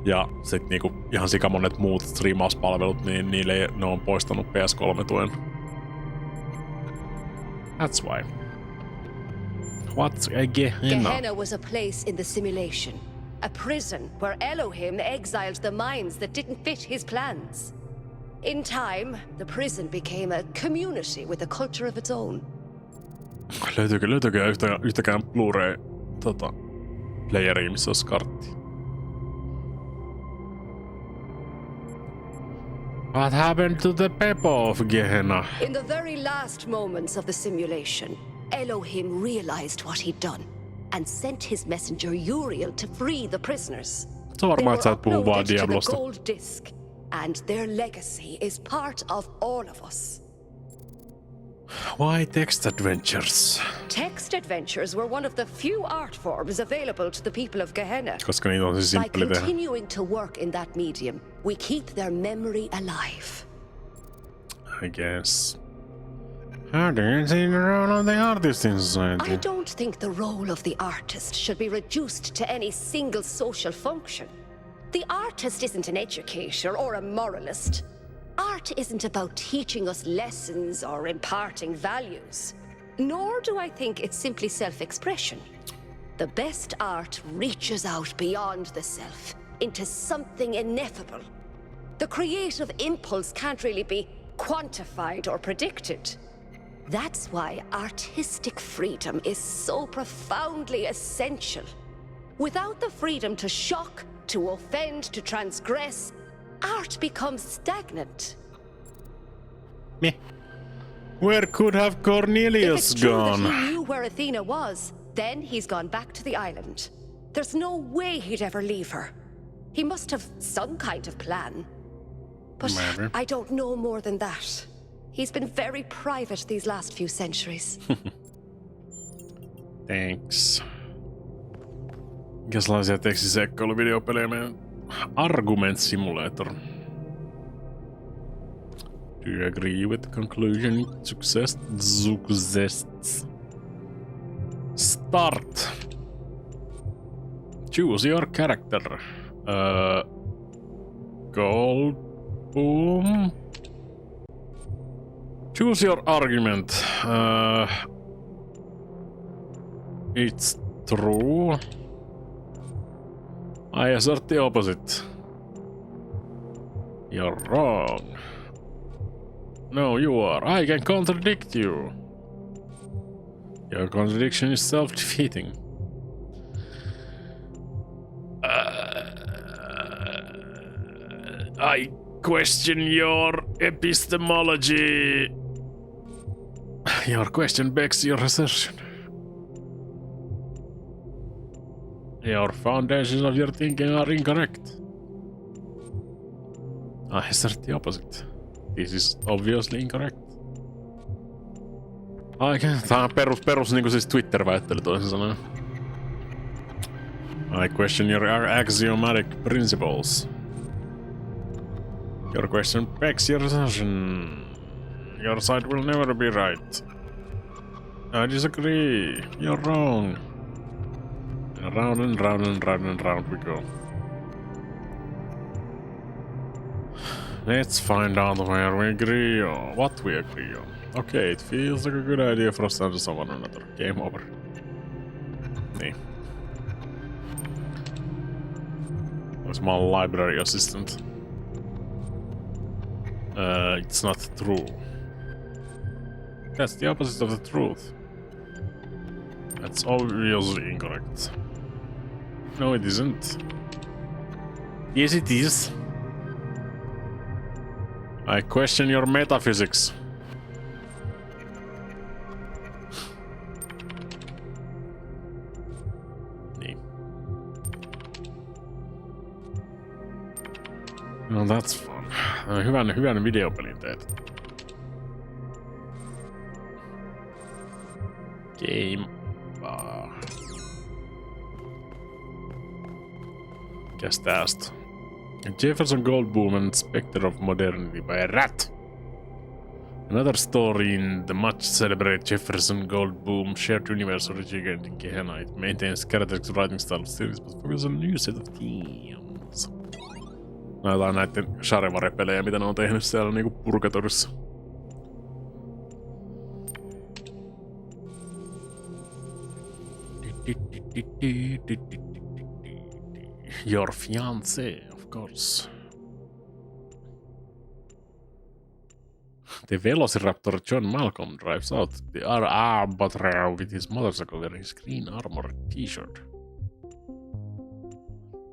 Ja sit niinku ihan sikamonet muut striimauspalvelut, niin ne on poistanut PS3-tuen. That's why. What's a Gehenna? Gehenna was a place in the simulation. A prison where Elohim exiled the minds that didn't fit his plans. In time, the prison became a community with a culture of its own. Löytyykö yhtäkään Blu-ray playeria, missä olisi kartti? What happened to the people of Gehenna? In the very last moments of the simulation, Elohim realized what he'd done and sent his messenger Uriel to free the prisoners. Se on varmaan, että sä et puhu vaan To the Diablosta. gold disc, and their legacy is part of all of us. Why text adventures? Text adventures were one of the few art forms available to the people of Gehenna. Koska niitä on siis By simppeli tehdä. continuing to work in that medium, we keep their memory alive. I guess. How do you see the role of the artist in society? I don't think the role of the artist should be reduced to any single social function. The artist isn't an educator or a moralist. Art isn't about teaching us lessons or imparting values. Nor do I think it's simply self-expression. The best art reaches out beyond the self, into something ineffable. The creative impulse can't really be quantified or predicted. That's why artistic freedom is so profoundly essential. Without the freedom to shock, to offend, to transgress, art becomes stagnant. Meh. Where could have Cornelius If it's true gone? that he knew where Athena was, then he's gone back to the island. There's no way he'd ever leave her. He must have some kind of plan. But Maybe. I don't know more than that. He's been very private these last few centuries. Thanks. Minkälaisia tekstisekkailuvideopelejä meidän Argument Simulator? Do you agree with the conclusion? Success. Start. Choose your character. Gold. Boom. Choose your argument. It's true. I assert the opposite. You're wrong. No, you are. I can contradict you. Your contradiction is self-defeating. I question your epistemology. Your question begs your assertion. Your foundations of your thinking are incorrect. I assert the opposite. This is obviously incorrect. Tää on perus niinku siis Twitter-väittely toisin sanoen. I question your axiomatic principles. Your question begs your assertion. Your side will never be right. I disagree. You're wrong. And round and round and round and round we go. Let's find out where we agree on what we agree on. Okay, it feels like a good idea for us to understand one another. Game over. Niin. Where's my library assistant? It's not true. That's the opposite of the truth. That's obviously incorrect. No, it isn't. Yes, it is. I question your metaphysics. Niin. No, that's fun. Hyvän videopelin teet. Game. Mikäs tästä? Jefferson Goldblum and Spectre of Modernity by a Rat. Another story in the much celebrated Jefferson Goldblum shared universe originating in Gehenna. It maintains characters writing style of series, but focuses on a new set of themes. Näitä on näiden Shareware-pelejä, mitä ne on tehnyt siellä niinku Purgatorissa. Your fiancé, of course. The Velociraptor John Malcolm drives out the battery with his motorcycle wearing his green armor t-shirt.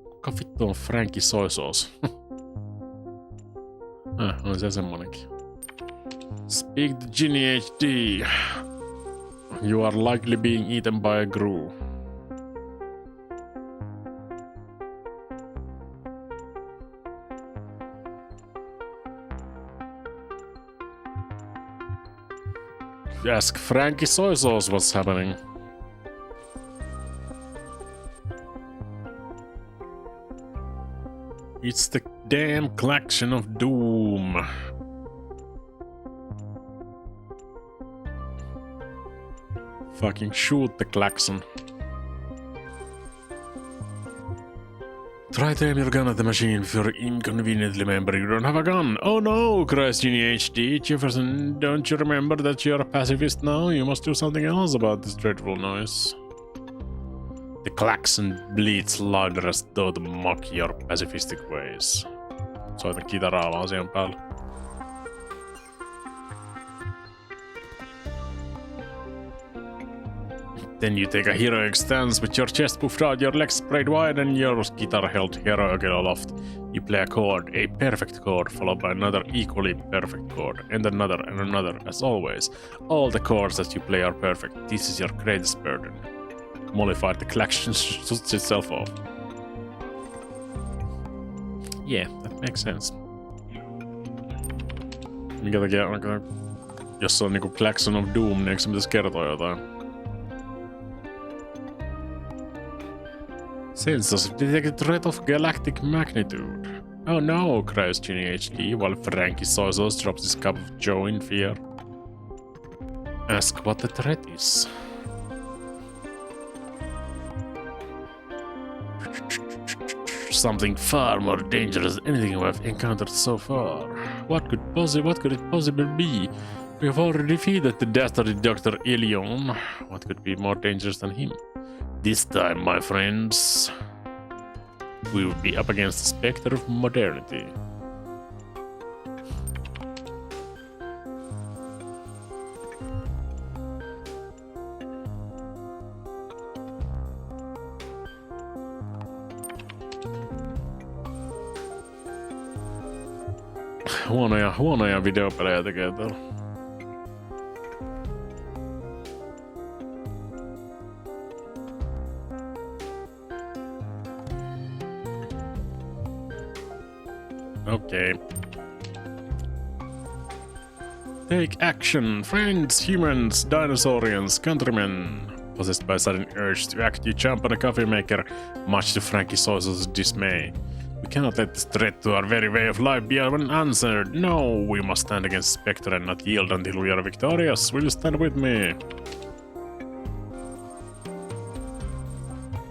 Kuka vittu on Frankie Soy Sauce? On se semmonenkin. Speak the Genie HD. You are likely being eaten by a grue. Ask Frankie Soy Sauce what's happening. It's the damn klaxon of doom. Fucking shoot the klaxon. Try to aim your gun at the machine if you're inconveniently remember you don't have a gun. Oh no, cries Genie HD. Jefferson, don't you remember that you're a pacifist now? You must do something else about this dreadful noise. The klaxon bleats louder as though to mock your pacifistic ways. Soitan kitaraa vaan siihen päälle. Then you take a heroic stance with your chest puffed out, your legs spread wide, and your guitar held heroically aloft. You play a chord, a perfect chord, followed by another equally perfect chord, and another, as always. All the chords that you play are perfect. This is your greatest burden. Mollified, the klaxon shuts itself off. Yeah, that makes sense. Minkä takia, jos se on niinku klaxon of doom, niin eikö se pitäisi kertoa jotain? Sensors detected threat of galactic magnitude. Oh no, cries Genie HD while Frankie Soy Sauce drops his cup of joe in fear. Ask what the threat is. Something far more dangerous than anything we've encountered so far. What could it possibly be? We have already defeated the dastardly Dr. Elion. What could be more dangerous than him? This time, my friends, we will be up against the specter of modernity. Huonoja videopelejä tekee täällä. Okay. Take action, friends, humans, dinosaurians, countrymen. Possessed by a sudden urge to act, you jump on a coffee maker, much to Frankie Soy Sauce's dismay. We cannot let this threat to our very way of life be unanswered. No, we must stand against Spectre and not yield until we are victorious. Will you stand with me?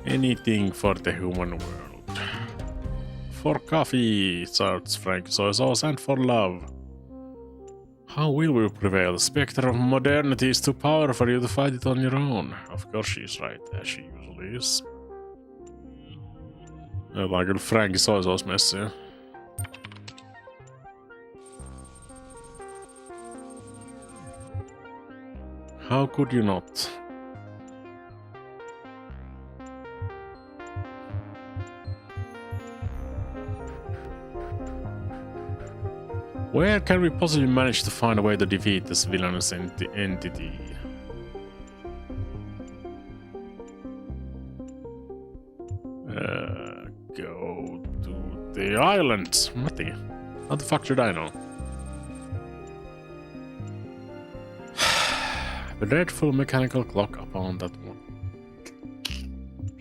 Anything for the human world. For coffee, shouts Frankie Soy Sauce, and for love. How will we prevail? The specter of modernity is too powerful for you to fight it on your own. Of course she's right, as she usually is. Jotain kyllä Frankie Soy Sauce messiä. How could you not? Where can we possibly manage to find a way to defeat this villainous entity? Go to the island. Matti. How the fuck should I know? The dreadful mechanical clock upon that one.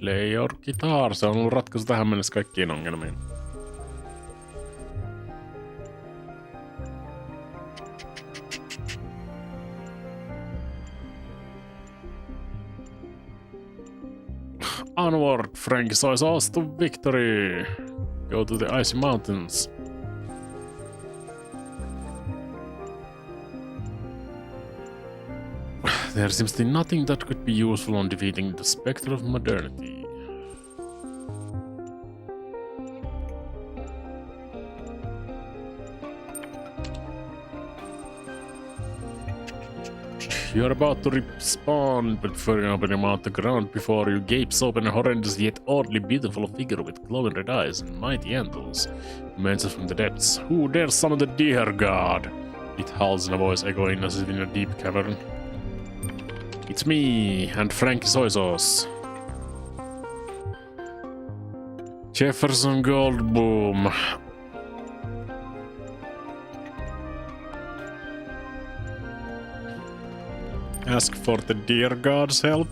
Play your guitar. Se on ollut ratkaisu tähän mennessä kaikkiin ongelmiin. Onward, Frankie soy sauce to victory. Go to the icy mountains. There seems to be nothing that could be useful on defeating the specter of modernity. You're about to respawn, but before you open your mouth, the ground before you gapes open a horrendous yet oddly beautiful figure with glowing red eyes and mighty antlers. Emerges from the depths. Who dares summon the deer god? It howls in a voice echoing as if in a deep cavern. It's me, and Frankie Soy Sauce. Jefferson Goldboom. Ask for the dear god's help.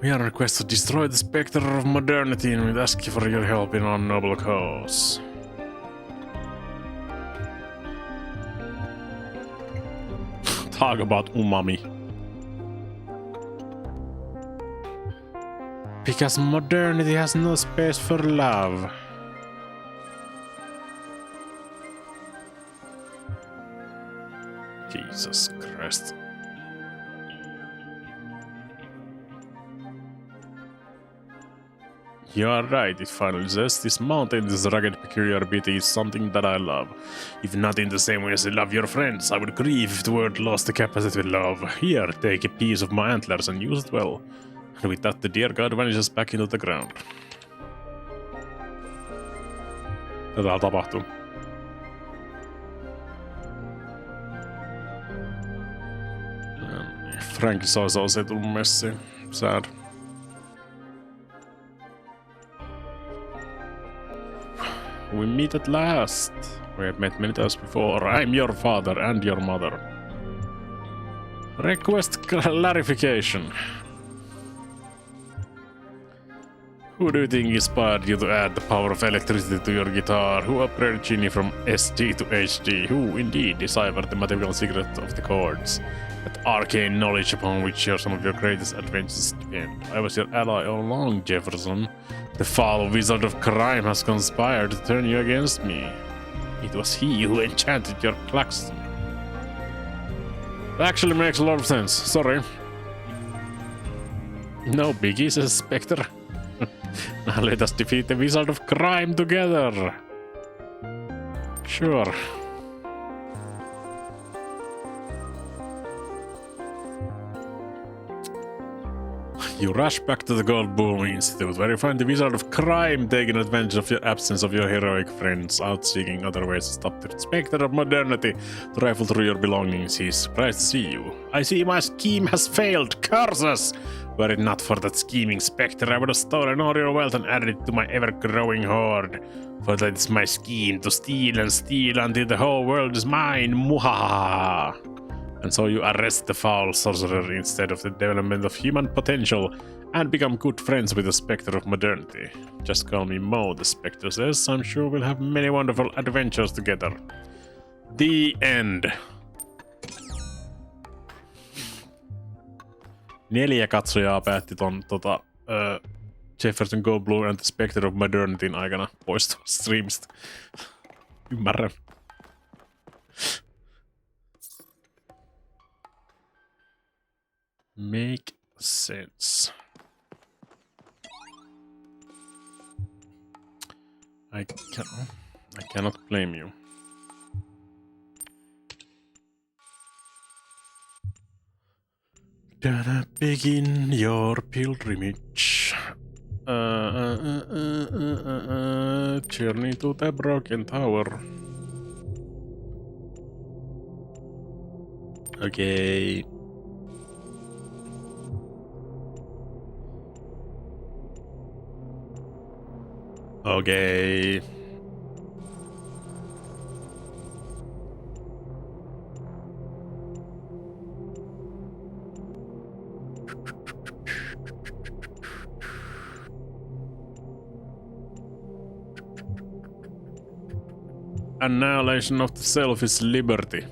We are on a quest to destroy the specter of modernity and we ask you for your help in our noble cause. Talk about umami. Because modernity has no space for love. Jesus Christ. You are right, it finally says. This mountain, this rugged peculiar beauty is something that I love. If not in the same way as you love your friends, I would grieve if the world lost the capacity to love. Here, take a piece of my antlers and use it well. And with that, the dear god vanishes back into the ground. Tätä tapahtuu. Frankie Soy Sauce ei tullut messiin. Sad. We meet at last. We have met many times before. I'm your father and your mother. Request clarification. Who do you think inspired you to add the power of electricity to your guitar? Who upgraded Genie from SD to HD? Who indeed deciphered the mathematical secret of the chords? That arcane knowledge upon which some of your greatest adventures depend. I was your ally all along, Jefferson. The foul wizard of crime has conspired to turn you against me. It was he who enchanted your klaxon. That actually makes a lot of sense. Sorry. No biggie, says Spectre. Now let us defeat the wizard of crime together. Sure. You rush back to the Goldboom Institute, where you find the wizard of crime taking advantage of your absence of your heroic friends, out seeking other ways to stop the specter of modernity to rifle through your belongings. He's surprised to see you. I see my scheme has failed. Curses! Were it not for that scheming specter, I would have stolen all your wealth and added it to my ever-growing hoard. For that is my scheme, to steal and steal until the whole world is mine. Muhahaha! And so you arrest the foul sorcerer instead of the development of human potential and become good friends with the specter of modernity. Just call me Mo, the specter says. I'm sure we'll have many wonderful adventures together. The end. 4 katsojaa päätti ton Jefferson Goldblum and the Spectre of Modernityn aikana poistua streamista. Ymmärrän. Make sense. I cannot blame you. Gonna begin your pilgrimage. Journey to the broken tower. Okay. Okay. annihilation of the self is liberty.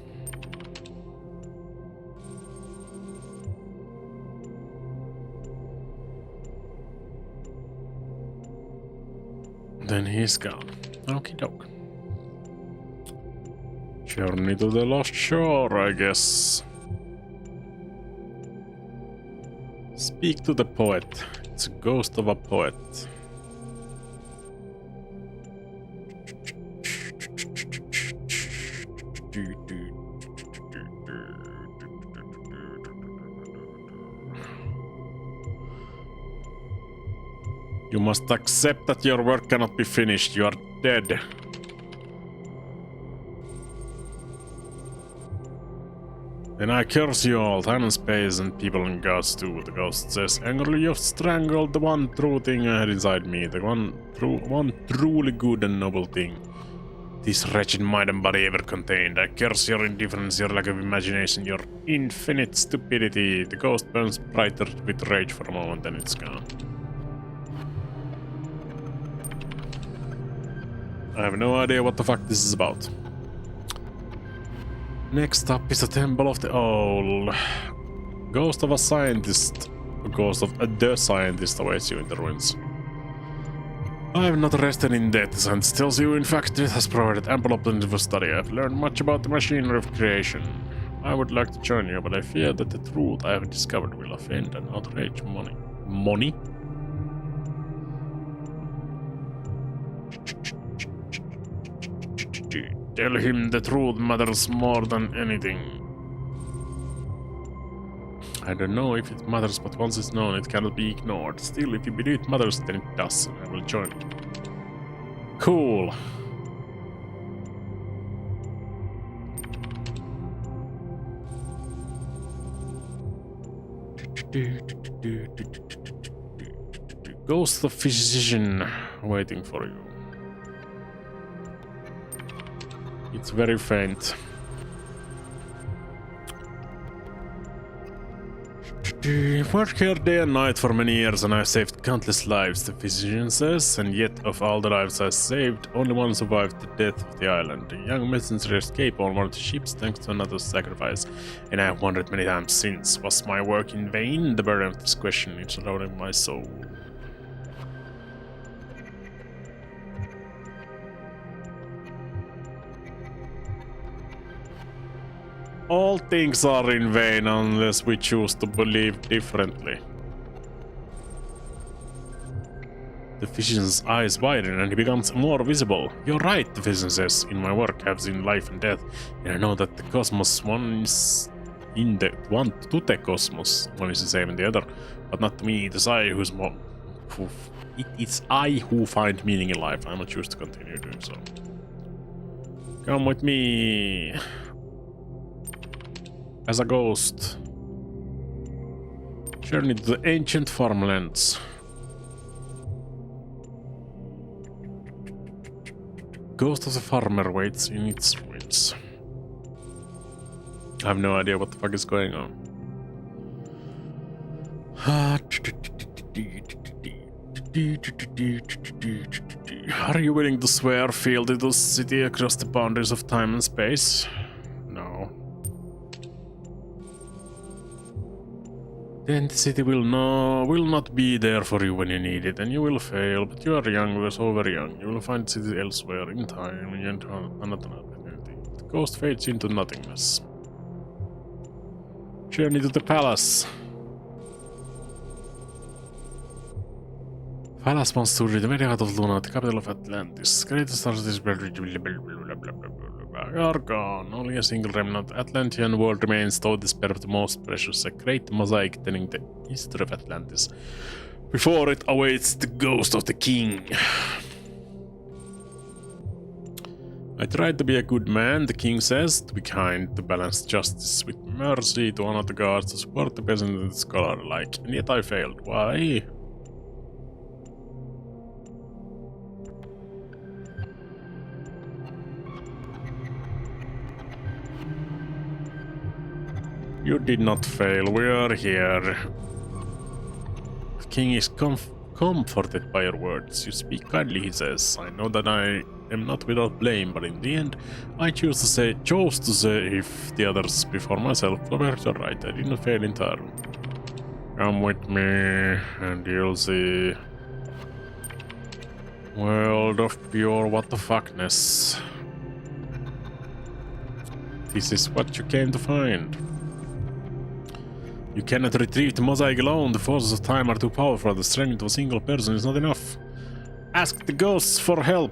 Then he's gone. Okie doke. Journey to the lost shore, I guess. Speak to the poet. It's a ghost of a poet. You must accept that your work cannot be finished. You are dead. Then I curse you all, time and space, and people and gods too. The ghost says, angrily you've strangled the one true thing I had inside me, the one truly good and noble thing this wretched mind and body ever contained. I curse your indifference, your lack of imagination, your infinite stupidity. The ghost burns brighter with rage for a moment, then it's gone. I have no idea what the fuck this is about. Next up is the Temple of the Owl. Ghost of a scientist. A ghost of the scientist awaits you in the ruins. I have not rested in death. The scientist tells you, in fact, it has provided ample opportunity for study. I have learned much about the machinery of creation. I would like to join you, but I fear that the truth I have discovered will offend and outrage money. Money? Tell him the truth matters more than anything. I don't know if it matters, but once it's known, it cannot be ignored. Still, if you believe it matters, then it does, and I will join you. Cool. Ghost of physician waiting for you. It's very faint. Worked here day and night for many years and I've saved countless lives, the physician says, and yet of all the lives I saved, only one survived the death of the island. A young messenger escaped on one of the ships thanks to another's sacrifice, and I have wondered many times since, was my work in vain? The burden of this question is surrounding my soul. All things are in vain unless we choose to believe differently. The physician's eyes widen and he becomes more visible. You're right, the physician says. In my work I have seen life and death, and I know that the cosmos one is to the cosmos. One is the same as the other, but not to me. It is I it's I who find meaning in life. I not choose to continue doing so. Come with me. As a ghost. Journey to the ancient farmlands. Ghost of the farmer waits in its ruins. I have no idea what the fuck is going on. Are you willing to swear fealty to the city across the boundaries of time and space? No. Then the city will not be there for you when you need it, and you will fail, but you are young, you are so very young. You will find the city elsewhere in time, and another opportunity. The ghost fades into nothingness. Journey to the palace. Palace wants to read the very heart of Luna, the capital of Atlantis. Greatest stars is are gone. Only a single remnant Atlantean world remains, though despair of the most precious, a great mosaic telling the history of Atlantis. Before it awaits the ghost of the king. I tried to be a good man, the king says, to be kind, to balance justice with mercy, to honor the gods, to support the peasant and the scholar alike, and yet I failed. Why? You did not fail, we are here. The king is Comforted by your words, you speak kindly, he says. I know that I am not without blame, but in the end, I chose to say if the others before myself were right. I didn't fail in turn. Come with me, and you'll see. World of pure what the fuckness. This is what you came to find. You cannot retrieve the mosaic alone. The forces of time are too powerful. The strength of a single person is not enough. Ask the ghosts for help.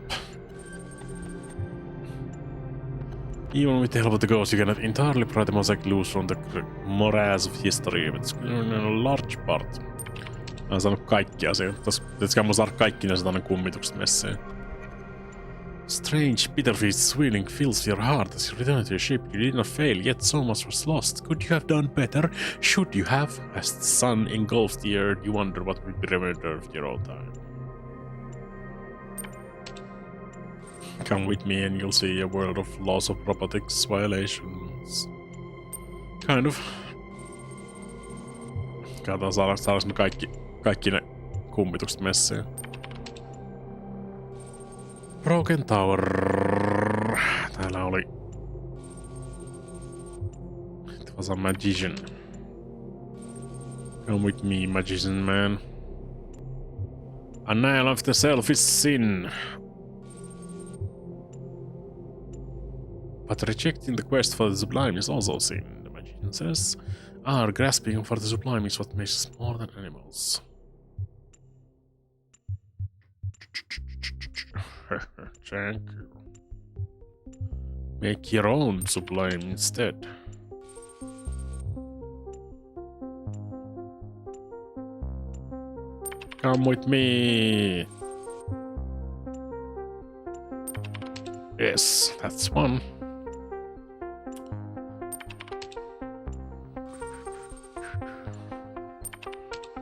Even with the help of the ghosts, you cannot entirely pry the mosaic loose from the morass of history. It's a large part. Mä oon saanut kaikki asiat. Pitäisikö mun saada kaikki ne satanen kummitukset messiin? Strange, bitter feeling fills your heart as you return to your ship. You did not fail, yet so much was lost. Could you have done better? Should you have? As the sun engulfs the earth, you wonder what will be remembered of your old time. Come with me and you'll see a world of laws of robotics violations. Kind of. Katsotaan saadaanko me kaikki ne kummitukset messiin. Broken Tower. Täällä oli... It was a magician. Come with me, magician man. Annihilate of the self is sin. But rejecting the quest for the sublime is also sin, the magician says. Our grasping for the sublime is what makes us more than animals. Thank you. Make your own sublime instead. Come with me. Yes, that's one.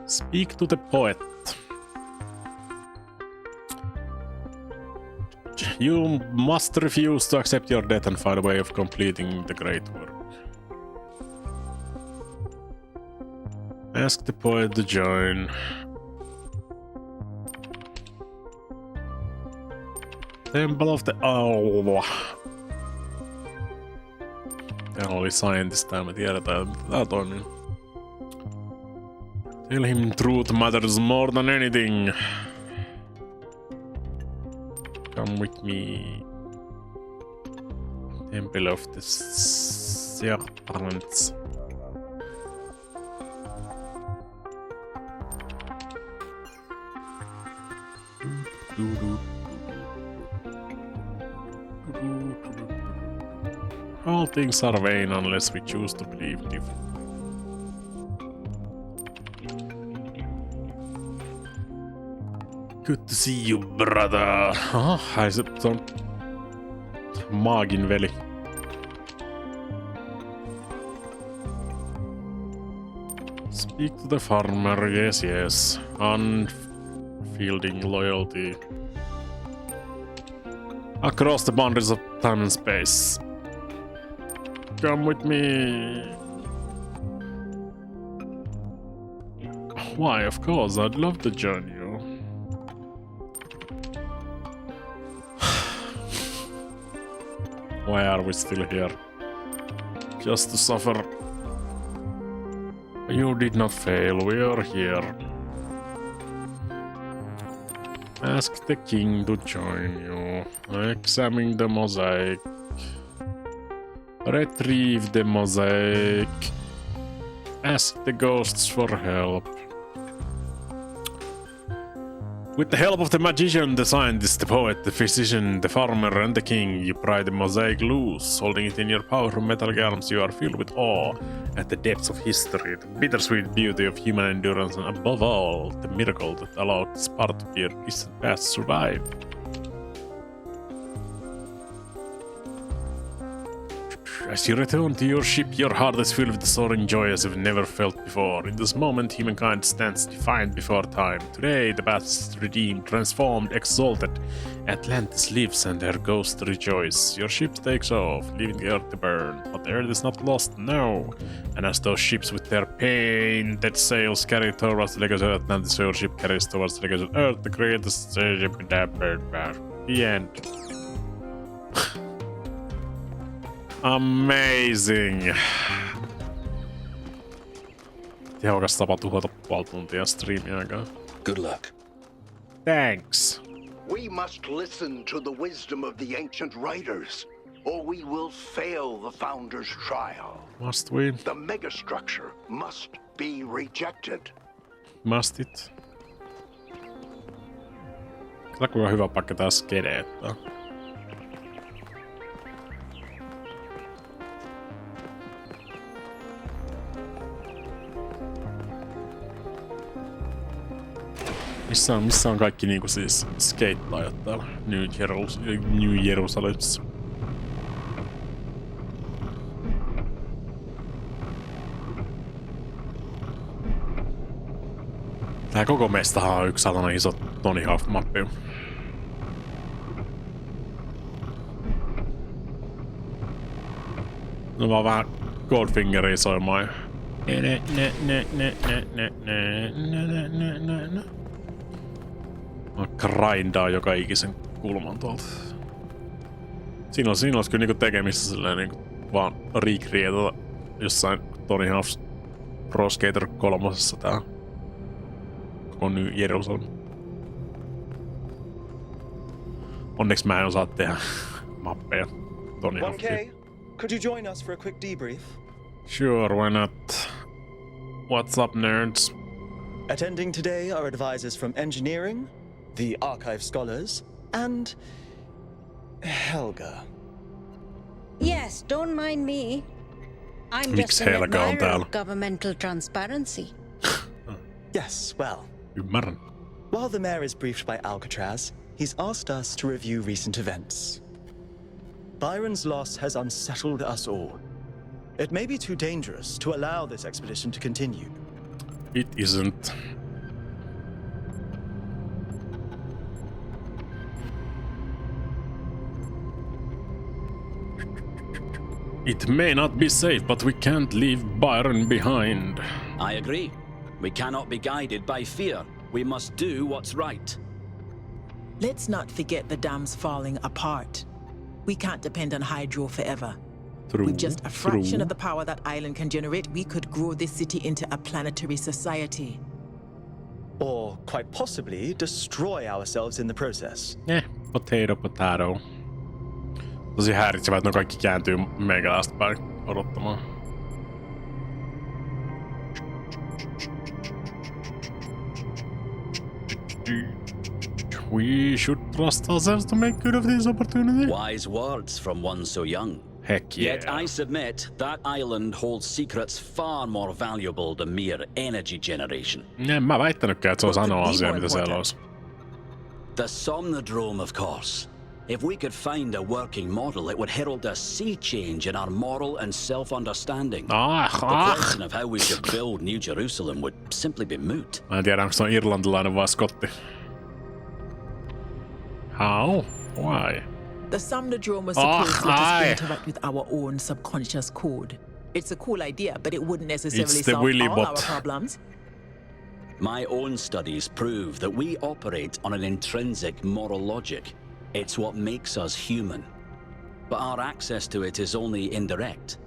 Speak to the poet. You must refuse to accept your death and find a way of completing the great work. Ask the poet to join. Temple of the Owl. Täällä oli scientist täällä, me tiedetään, mitä tää toimii. Tell him truth matters more than anything. Come with me. Temple of the Serpents. All things are vain unless we choose to believe different. Good to see you, brother. Aha, se on maagin veli. Speak to the farmer, yes, yes. Unfielding loyalty. Across the boundaries of time and space. Come with me. Why, of course, I'd love to join you. Why are we still here? Just to suffer. You did not fail, we are here. Ask the king to join you. Examine the mosaic. Retrieve the mosaic. Ask the ghosts for help. With the help of the magician, the scientist, the poet, the physician, the farmer, and the king, you pry the mosaic loose. Holding it in your powerful metallic arms, you are filled with awe at the depths of history, the bittersweet beauty of human endurance, and above all, the miracle that allowed this part of your distant past to survive. As you return to your ship, your heart is filled with soaring joy as you've never felt before. In this moment, humankind stands defiant before time. Today, the past is redeemed, transformed, exalted. Atlantis lives and her ghosts rejoice. Your ship takes off, leaving the earth to burn. But the earth is not lost, no. And as those ships with their painted sails carry towards the legacy of Atlantis, your ship carries towards the legacy of Earth, the greatest ship in that bird. The end. Amazing. Tehokas tapa tuhota puoli tuntia striimiaikaa. Good luck. Thanks. We must listen to the wisdom of the ancient writers, or we will fail the Founder's trial. Must we? The megastructure must be rejected. Must it? Kyllä kuinka hyvä paikka taas skedeettaa. Missä on kaikki niinku siis skeittaajat täällä New Jerusalemissa? Tää koko mestahan on yksi satana iso Tony Hawk-mappi. No vaan vähän Goldfingeria soimaan. Mä grindaa joka ikisen kulman tuolta. Siinä olisi kyllä niinku tekemistä silleen niinku vaan recreatata jossain Tony Hawk's Pro Skater 3:ssa tää koko New Jerusalem. Onneksi mä en osaa tehdä mappeja Tony Hawkia. Could you join us for a quick debrief? Sure, why not? What's up, nerds? Attending today are advisors from engineering, the archive scholars, and Helga. Yes, don't mind me. I'm Miksi just an Helga on admirer täällä? of governmental transparency. Yes, well. Ymmärrän. While the mayor is briefed by Alcatraz, he's asked us to review recent events. Byron's loss has unsettled us all. It may be too dangerous to allow this expedition to continue. It isn't. It may not be safe, but we can't leave Byron behind. I agree. We cannot be guided by fear. We must do what's right. Let's not forget the dam's falling apart. We can't depend on hydro forever. True, With just a fraction of the power that island can generate, we could grow this city into a planetary society. Or, quite possibly, destroy ourselves in the process. Potato, potato. Tosi häiritsevää, että ne kaikki kääntyy meikäläistä päin odottamaan. We should trust ourselves to make good of this opportunity. Wise words from one so young. Heck yeah. Yet I submit that island holds secrets far more valuable than mere energy generation. En mä väittänytkään, että se on sanoa asiaa, mitä siellä olisi. The Somnodrome, of course. If we could find a working model, it would herald a sea change in our moral and self-understanding. The question of how we should build New Jerusalem would simply be moot. Mä en tiedä, onko se on irlantilainen vai skotti. How? Why? The Somnodrome was supposed to let us interact with our own subconscious code. It's a cool idea, but it wouldn't necessarily solve all our problems. My own studies prove that we operate on an intrinsic moral logic. It's what makes us human. But our access to it is only indirect.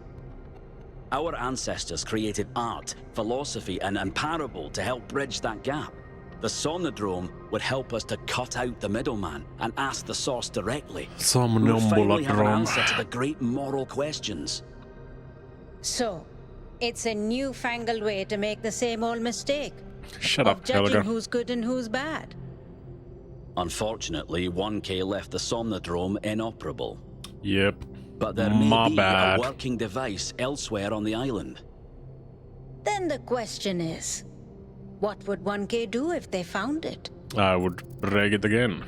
Our ancestors created art, philosophy, and parable to help bridge that gap. The Somnodrome would help us to cut out the middleman and ask the source directly. We'll finally have an answer to the great moral questions. So, it's a newfangled way to make the same old mistake. Shut of up, judging Helga. who's good and who's bad. Unfortunately, 1K left the Somnodrome inoperable. Yep. But there may be a working device elsewhere on the island. Then the question is, what would 1K do if they found it? I would break it again.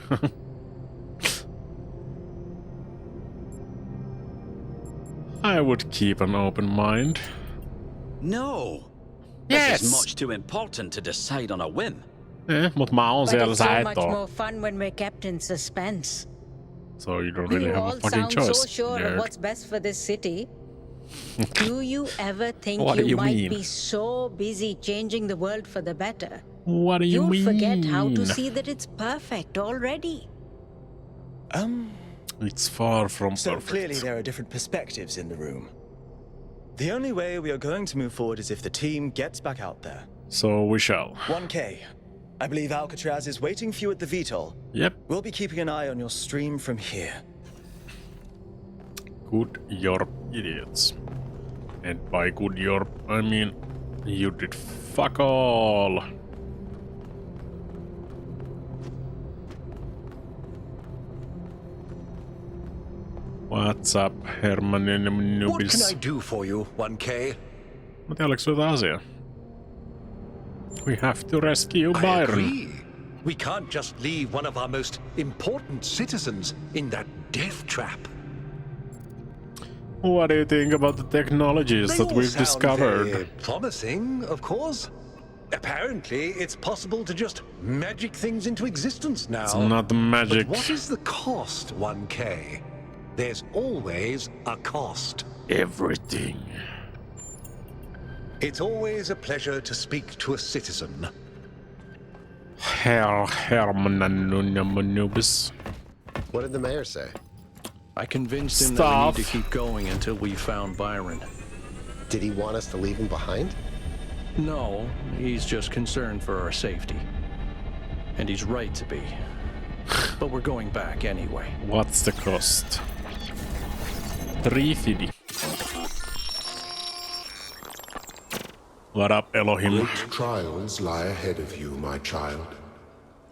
I would keep an open mind. No. Yes. This is much too important to decide on a whim. Mut mä oon siellä, But sä it's so et much oo. more fun when we're kept in suspense. So you don't really You have a all fucking sound choice, so sure nerd. of what's best for this city. Do you ever think What do you you might mean? be so busy changing the world for the better? What do you You'll mean? forget how to see that it's perfect already. It's far from So perfect. clearly there are different perspectives in the room. The only way we are going to move forward is if the team gets back out there. So we shall. 1K. I believe Alcatraz is waiting for you at the VTOL. Yep. We'll be keeping an eye on your stream from here. Good Yorp idiots. And by good Yorp, I mean you did fuck all. What's up, Herman and Nubis? What can I do for you, 1K? Mä tiedän, oliko jotain asiaa? We have to rescue I Byron. agree. We can't just leave one of our most important citizens in that death trap. What do you think about the technologies They that all we've sound discovered? very promising, of course. Apparently, it's possible to just magic things into existence now. It's not magic. But what is the cost, 1K? There's always a cost. Everything. It's always a pleasure to speak to a citizen. Herman and Nubis. What did the mayor say? I convinced him that we need to keep going until we found Byron. Did he want us to leave him behind? No, he's just concerned for our safety. And he's right to be. But we're going back anyway. What's the cost? 350. What up, Elohim? Great trials lie ahead of you, my child.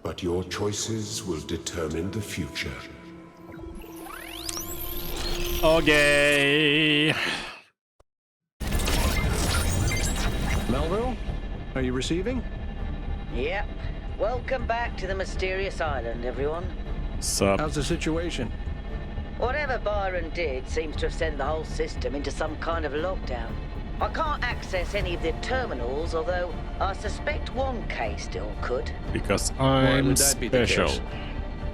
But your choices will determine the future. Okay. Melville, are you receiving? Yep. Welcome back to the mysterious island, everyone. Sup? How's the situation? Whatever Byron did seems to have sent the whole system into some kind of lockdown. I can't access any of the terminals, although I suspect 1K still could. Because Why I'm would that be the special. case?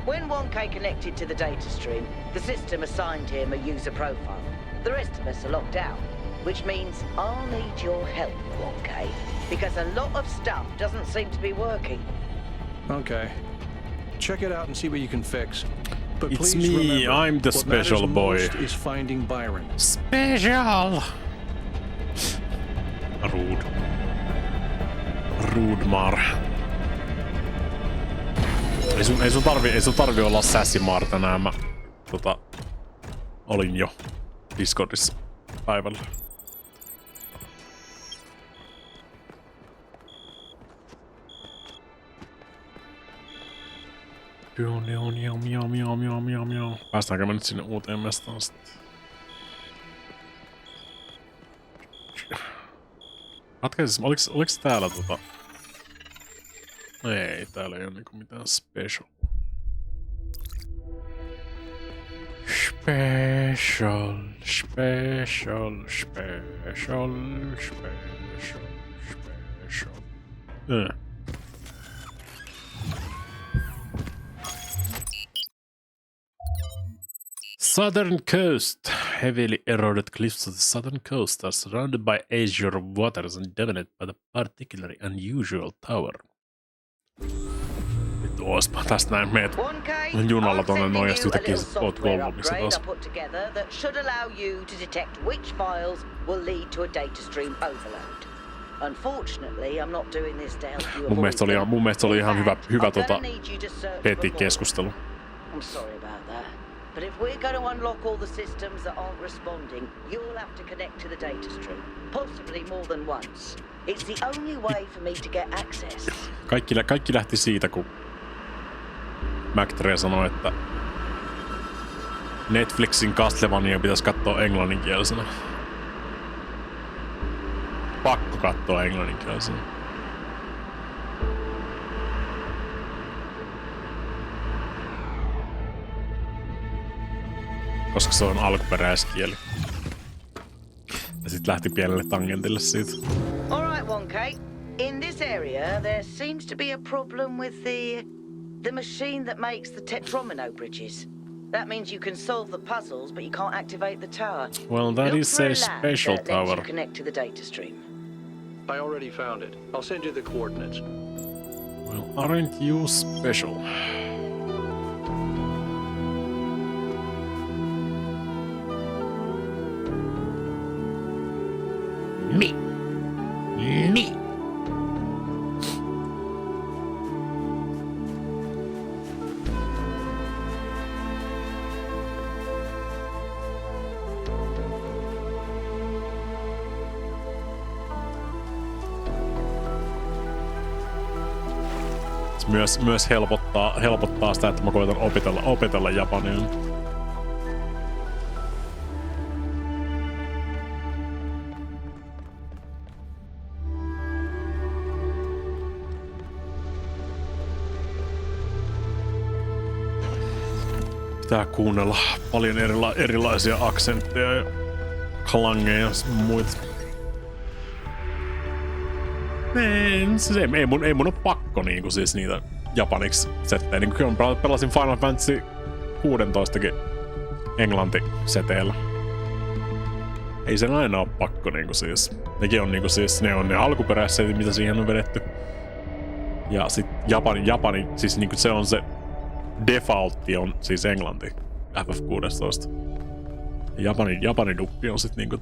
When 1K connected to the data stream, the system assigned him a user profile. The rest of us are locked out, which means I'll need your help, 1K, because a lot of stuff doesn't seem to be working. Okay. Check it out and see what you can fix. But It's please me, remember, I'm the what special matters boy. most is finding Byron. Special! Rude. Rudmar. Ei sun tarvi olla Sassimar tänään. Mä olin jo Discordissa päivällä. Päästäänkö me nyt sinne uuteen mestaan sitten? Katkaisis, oliks täällä Ei, täällä ei oo niinku mitään special. Special. Southern coast. Heavily eroded cliffs of the southern coast are surrounded by azure waters and dominated by the particularly unusual tower. Vittu oispa, tästä näin meet junalla tonne noin ja sit yhtäkkiä sit oot Gollumissa taas. Put together that should allow you to detect which files will lead to a data stream overload. Unfortunately, I'm not doing this to help you. Mun mielestä se oli ihan hyvä heti keskustelu. I'm sorry about that. But if we're going to unlock all the systems that aren't responding, you'll have to connect to the data stream. Possibly more than once. It's the only way for me to get access. Kaikki lähti siitä, kun McTree sanoi, että Netflixin Castlevania pitäisi katsoa englanninkielisenä. Pakko katsoa englanninkielisenä. Koska se on alkuperäiskieli. Ja sit lähti pienelle tangentille siitä. All right, 1K. In this area, there seems to be a problem with the machine that makes the tetromino bridges. That means you can solve the puzzles, but you can't activate the tower. Well, that Look is for a lab special that lets tower. you connect to the data stream. I already found it. I'll send you the coordinates. Well, aren't you special? Me. Myös helpottaa sitä, että mä koitan opetella japania. Pitää kuunnella paljon erilaisia aksentteja ja klangeja ja muita. Ei mun oo pakko niinku siis niitä japaniksi settejä. Niinku kyllä pelasin Final Fantasy 16kin englanti-seteillä. Ei sen aina oo pakko niinku siis. Nekin on niinku siis, ne on ne alkuperäiset, mitä siihen on vedetty. Ja sit Japani siis niinku se on se defaultti on siis englanti FF16. Japani duppi on sit niinku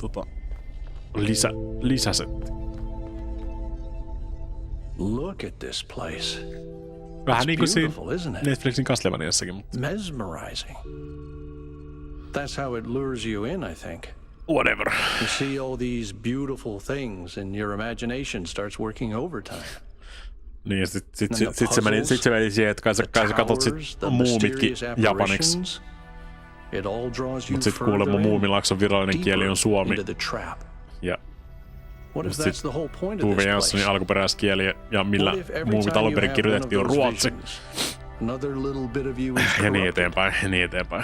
lisäsetti. Look at this place. Vähän niinku siinä isn't it? Netflixin Castlevaniassakin, mutta mesmerizing. That's how it lures you in, I think. Whatever. You see all these beautiful things and your imagination starts working overtime. Niin, ja sit se meni siihen, että kai sä katot sit muumitkin japaniksi. Mut sit kuulemma Muumilaakson virallinen kieli on suomi. Ja sit Tove Janssonin alkuperäiskieli ja millä muumit alunperin kirjoitettiin on ruotsi. Ja niin eteenpäin, ja niin eteenpäin.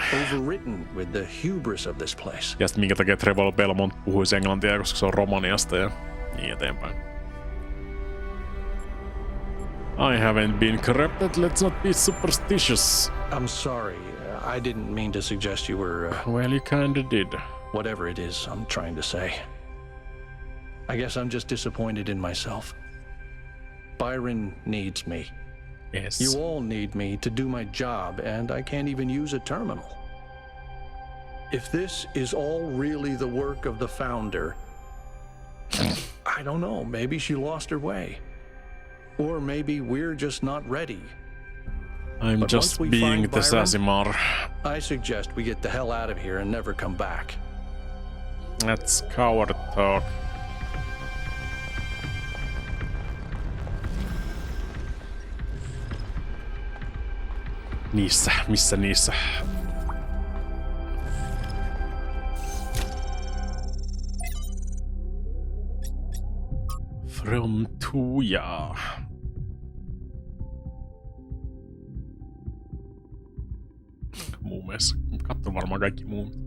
Ja sit minkä takia Trevor Belmont puhuisi englantia, koska se on Romaniasta ja niin eteenpäin. I haven't been corrupted, let's not be superstitious. I'm sorry, I didn't mean to suggest you were... well, you kinda did. Whatever it is I'm trying to say. I guess I'm just disappointed in myself. Byron needs me. Yes. You all need me to do my job, and I can't even use a terminal. If this is all really the work of the Founder, I don't know, maybe she lost her way. Or maybe we're just not ready. I'm But just once we being find the Byron, Sazimar. I suggest we get the hell out of here and never come back. That's coward talk. Missä niissä? From Tuja. Muumeessa. Katson varmaan kaikki muumit.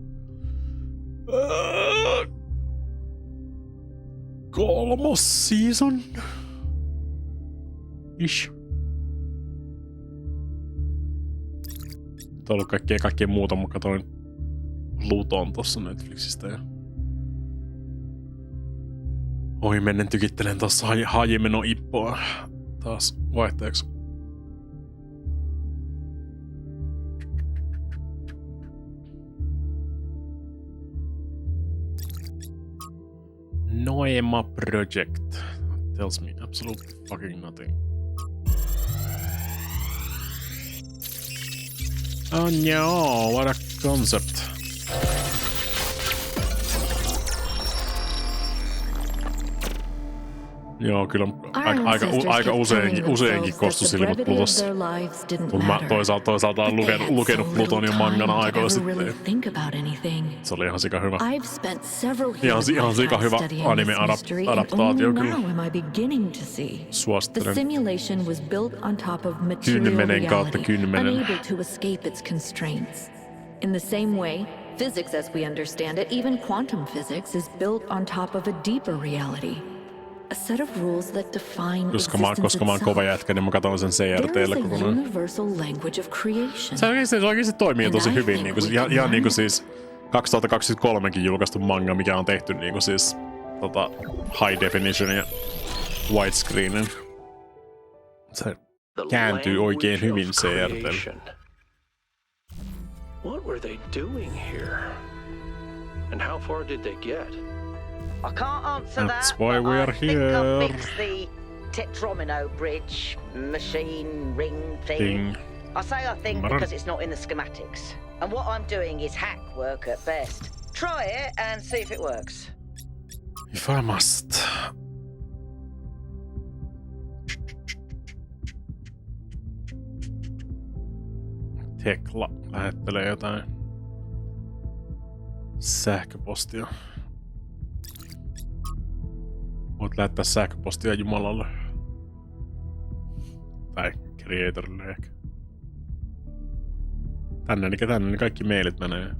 Kolmos season? Ish. On ollut kaikkea muuta, mutta katoin Luton tossa Netflixistä ja ohi mennen tykittelen tossa Hajimeno Ippoa taas vaihteeksi. Noema Project tells me absolutely fucking nothing. Oh no, what a concept. Joo, kyllä aika useinkin kostusilmat Plutossa. Mutta mä toisaalta olen lukenut Plutonin mangana aikoja sitten. Se oli ihan sika hyvä. Ihan sika hyvä anime-adaptaatio kyllä. Suosittelen. Kymmenen kautta kymmenen. In the same way, Physics as we understand it, even quantum physics, is built on top of a deeper reality. A set of rules that define koska existence mä oon kova jätkä, niin mä katson sen CRT:lle There is a kokonaan. universal language of creation. Se oikeesti toimii tosi hyvin. Niin kuin, ihan niin kuin siis 2023kin julkaistu manga, mikä on tehty niin kuin siis high definition ja widescreenin. Se kääntyy oikein hyvin CRT:lle. What were they doing here? And how far did they get? I can't answer That's that, why but we are I think here. I fixed the Tetromino bridge machine ring thing. I say I think because it's not in the schematics. And what I'm doing is hack work at best. Try it and see if it works. If I must. Tekla lähettelee jotain sähköpostia. Voit lähettää sähköpostia Jumalalle. Tai creatorille ehkä. Tänne kaikki mailit menee.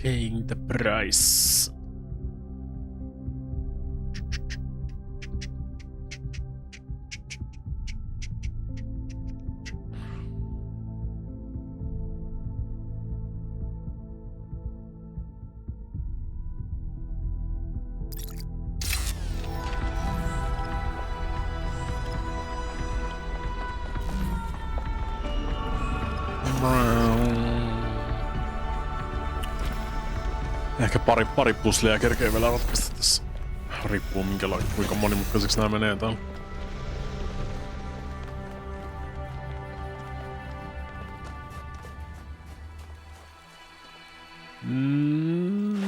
Paying the price. Ehkä pari puslia kerkee vielä ratkaista tässä. Riippuu kuinka monimutkaiseksi nämä menee täällä.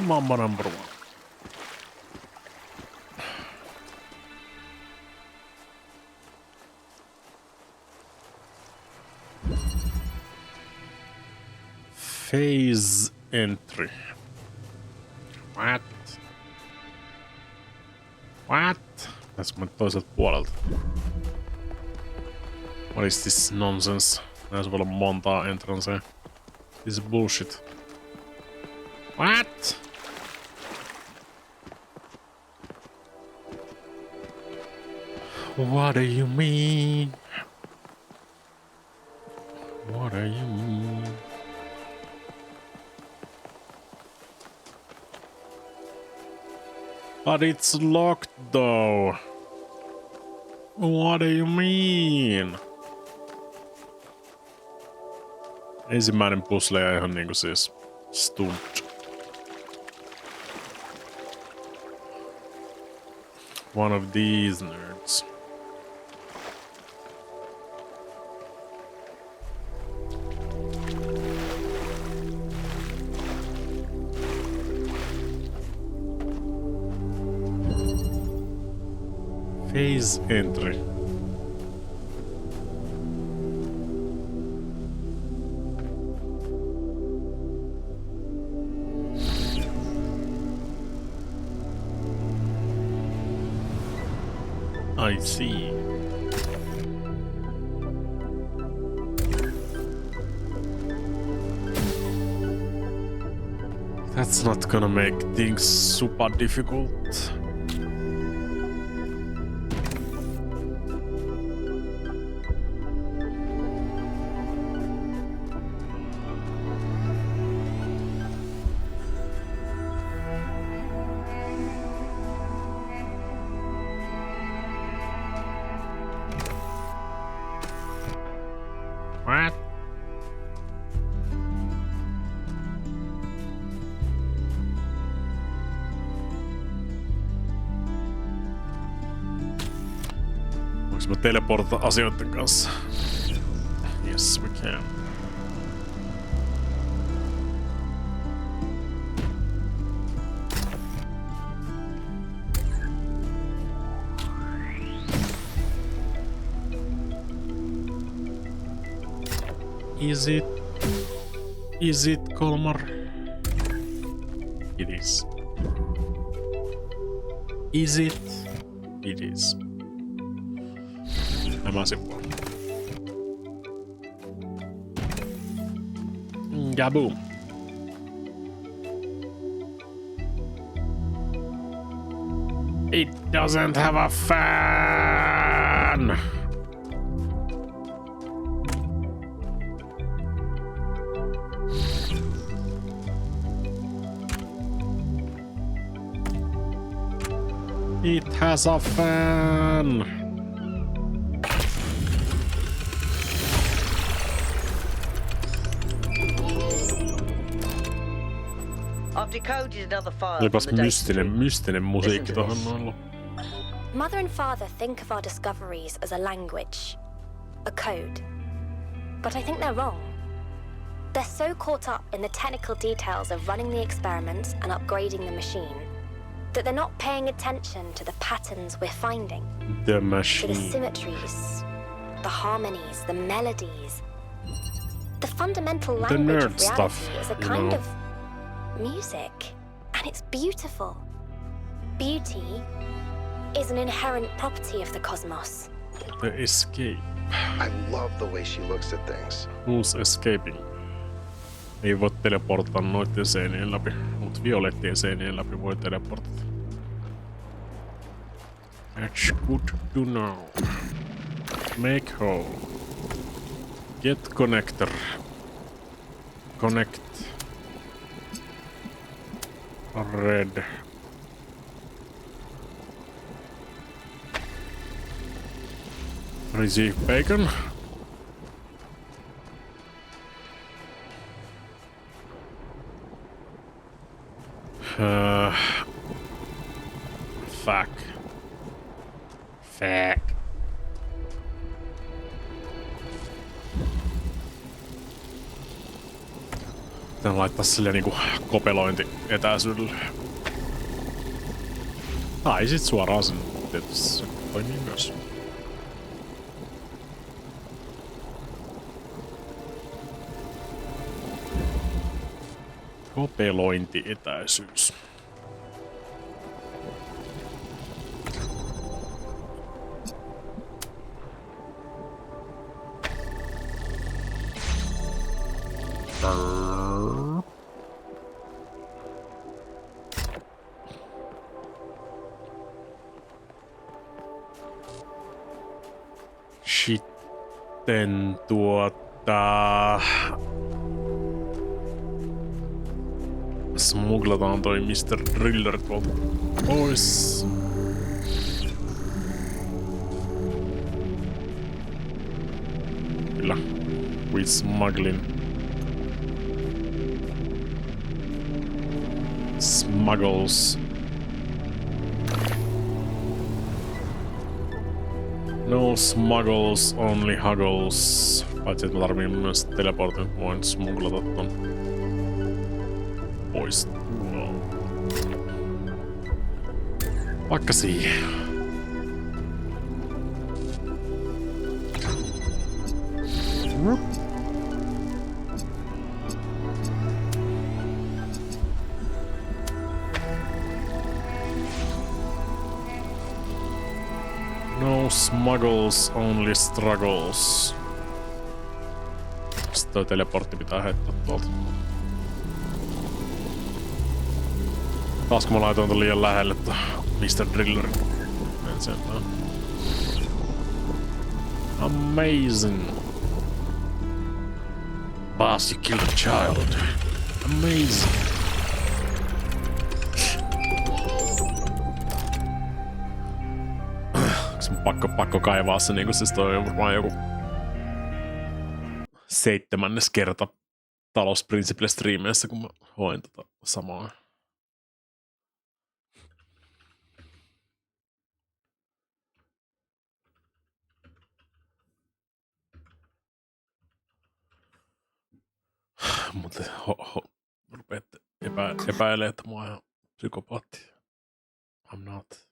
Mamma number one. Phase entry. What? Pitäisikö mennä toiselta puolelta? What is this nonsense? Näissä voi olla montaa entrancea. This is bullshit. What? What do you mean? What do you mean? But it's locked though. What do you mean? Ensimmäinen puzzle ja ihan niinku siis stumped. One of these nerds. Phase entry. I see. That's not gonna make things super difficult. What? Voinko mä teleportata asioiden kanssa? Yes, we can. Is it Kolmar? It is. Is it? It is. Nämä sivua. Gaboom. It doesn't have a fan. It has a fan. I've decoded another file. Olipas mystinen musiikki tohon noilla. Mother and father think of our discoveries as a language, a code. But I think they're wrong. They're so caught up in the technical details of running the experiments and upgrading the machine that they're not paying attention to the patterns we're finding. The machine. To the symmetries, the harmonies, the melodies. The fundamental language of reality is a kind of music, and it's beautiful. Beauty is an inherent property of the cosmos. The escape. I love the way she looks at things. Who's escaping? Ei voi teleportata noitten seinien läpi, mut violettien seinien läpi voi teleportata. That's good to know. Make hole. Get connector. Connect. Red. Receive bacon. Fuck. Fuck. Tän laittaa silleen niinku kopelointi etäisyydellä. Tai sit suoraan sen tietysti se toimii myös. Kopelointi etäisyys. Sitten smuglataan toi Mr. Driller tuolta pois. Kyllä. We smuggling. Smuggles. No smuggles, only huggles. Paitsi että mä tarviin myös teleportin, voin smuglata ton pois. Vaikka siihen. No smuggles, only struggles. Sitten toi teleportti pitää heittää tuolta. Taasko mä laitoin ton liian lähelle Mr. Driller. En sentään. Amazing. Boss, you killed a child. Amazing. Onks mun pakko kaivaa se niinku siis toi on varmaan joku 7. kerta Talos Principle striimeissä, kun mä hoen tota samaa. Mutta rupeatte epäilemään, että mä oon ihan psykopaatti. I'm not.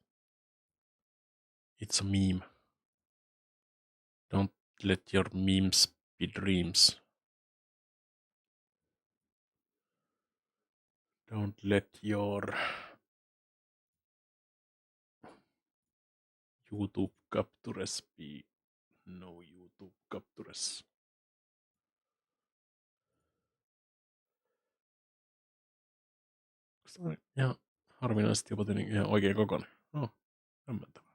It's a meme. Don't let your memes be dreams. Don't let your YouTube captures be no YouTube captures. ihan harvinaisesti jopa ihan oikein kokoinen. Oh, hämmentävää.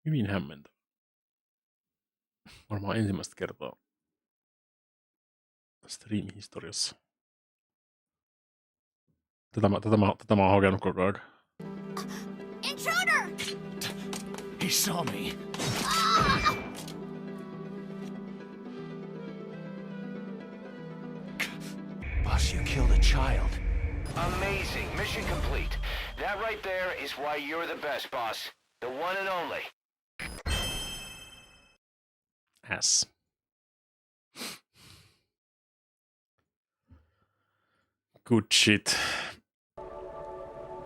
Hyvin hämmentävää. Varmaan ensimmäistä kertaa stream-historiassa. Tätä mä oon hokenut koko ajan. Intruder! He saw me. Boss, you killed a child. Amazing. Mission complete. That right there is why you're the best, boss. The one and only. Ass. Good shit.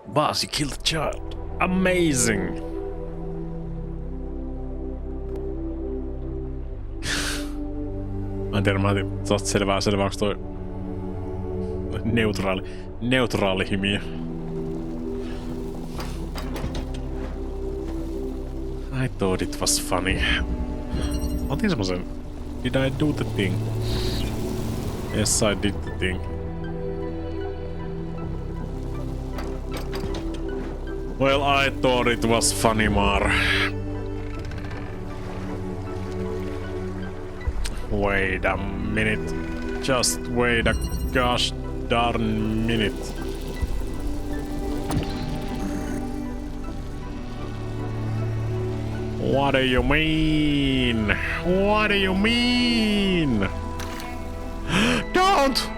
Boss, you killed a child. Amazing. Mä en tiedä, saat selvää, onko toi neutraali himiö. I thought it was funny. Otin semmosen. Did I do the thing? Yes, I did the thing. Well, I thought it was funny, Moar. Wait a minute. Just wait a gosh darn minute. What do you mean? What do you mean? Don't!